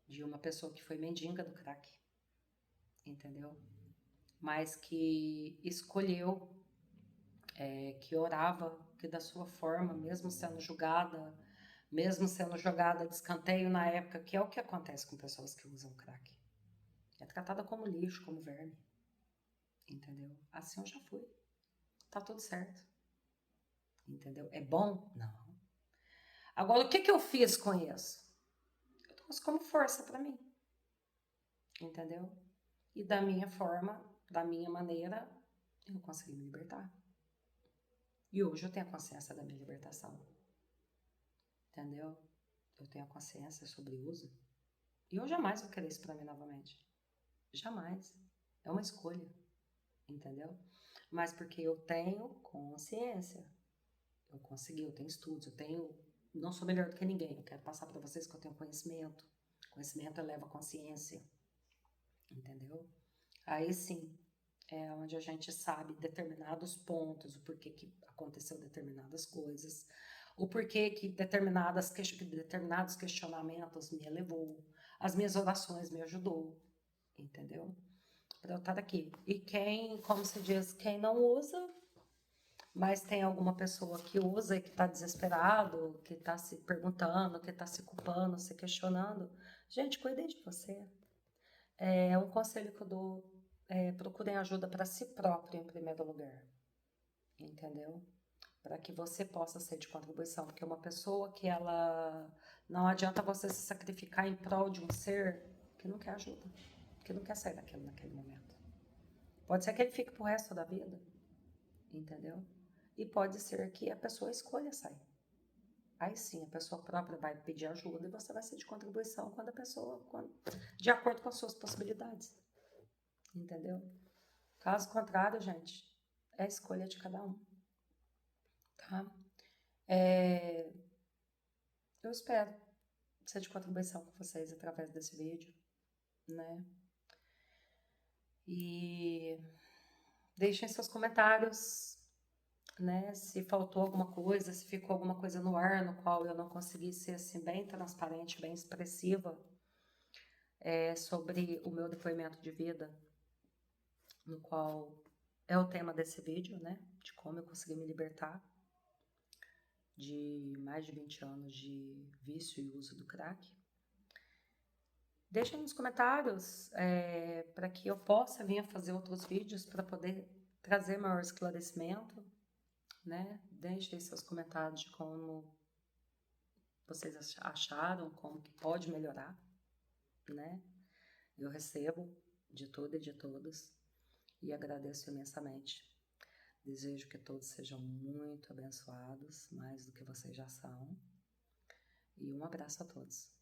A: de uma pessoa que foi mendiga do crack, entendeu? Mas que escolheu, que orava, que da sua forma, mesmo sendo jogada de escanteio na época, que é o que acontece com pessoas que usam crack. É tratada como lixo, como verme, entendeu? Assim eu já fui. Tá tudo certo, entendeu? É bom? Não. Agora, o que que eu fiz com isso? Eu trouxe como força para mim, entendeu? E da minha forma, da minha maneira, eu consegui me libertar. E hoje eu tenho a consciência da minha libertação, entendeu? Eu tenho a consciência sobre o uso. E eu jamais vou querer isso para mim novamente. Jamais. É uma escolha, entendeu? Mas porque eu tenho consciência. Eu consegui, eu tenho estudos, eu tenho. Não sou melhor do que ninguém. Eu quero passar para vocês que eu tenho conhecimento. Conhecimento eleva a consciência, entendeu? Aí sim, é onde a gente sabe determinados pontos, o porquê que aconteceu determinadas coisas, o porquê que determinados questionamentos me elevou, as minhas orações me ajudou, entendeu? Para eu estar aqui. E quem, como se diz, quem não usa, mas tem alguma pessoa que usa e que está desesperado, que está se perguntando, que está se culpando, se questionando, gente, cuidem de você. É um conselho que eu dou, procurem ajuda para si próprio em primeiro lugar, entendeu? Para que você possa ser de contribuição, porque uma pessoa que ela não adianta você se sacrificar em prol de um ser que não quer ajuda, que não quer sair daquilo naquele momento. Pode ser que ele fique pro resto da vida, entendeu? E pode ser que a pessoa escolha sair. Aí sim, a pessoa própria vai pedir ajuda e você vai ser de contribuição de acordo com as suas possibilidades, entendeu? Caso contrário, gente, é a escolha de cada um, tá? Eu espero ser de contribuição com vocês através desse vídeo, né? E deixem seus comentários, né? Se faltou alguma coisa, se ficou alguma coisa no ar no qual eu não consegui ser assim bem transparente, bem expressiva, sobre o meu depoimento de vida, no qual é o tema desse vídeo, né? De como eu consegui me libertar de mais de 20 anos de vício e uso do crack. Deixem nos comentários para que eu possa vir a fazer outros vídeos para poder trazer maior esclarecimento, né? Deixem seus comentários de como vocês acharam, como que pode melhorar, né? Eu recebo de tudo e de todos e agradeço imensamente. Desejo que todos sejam muito abençoados, mais do que vocês já são. E um abraço a todos.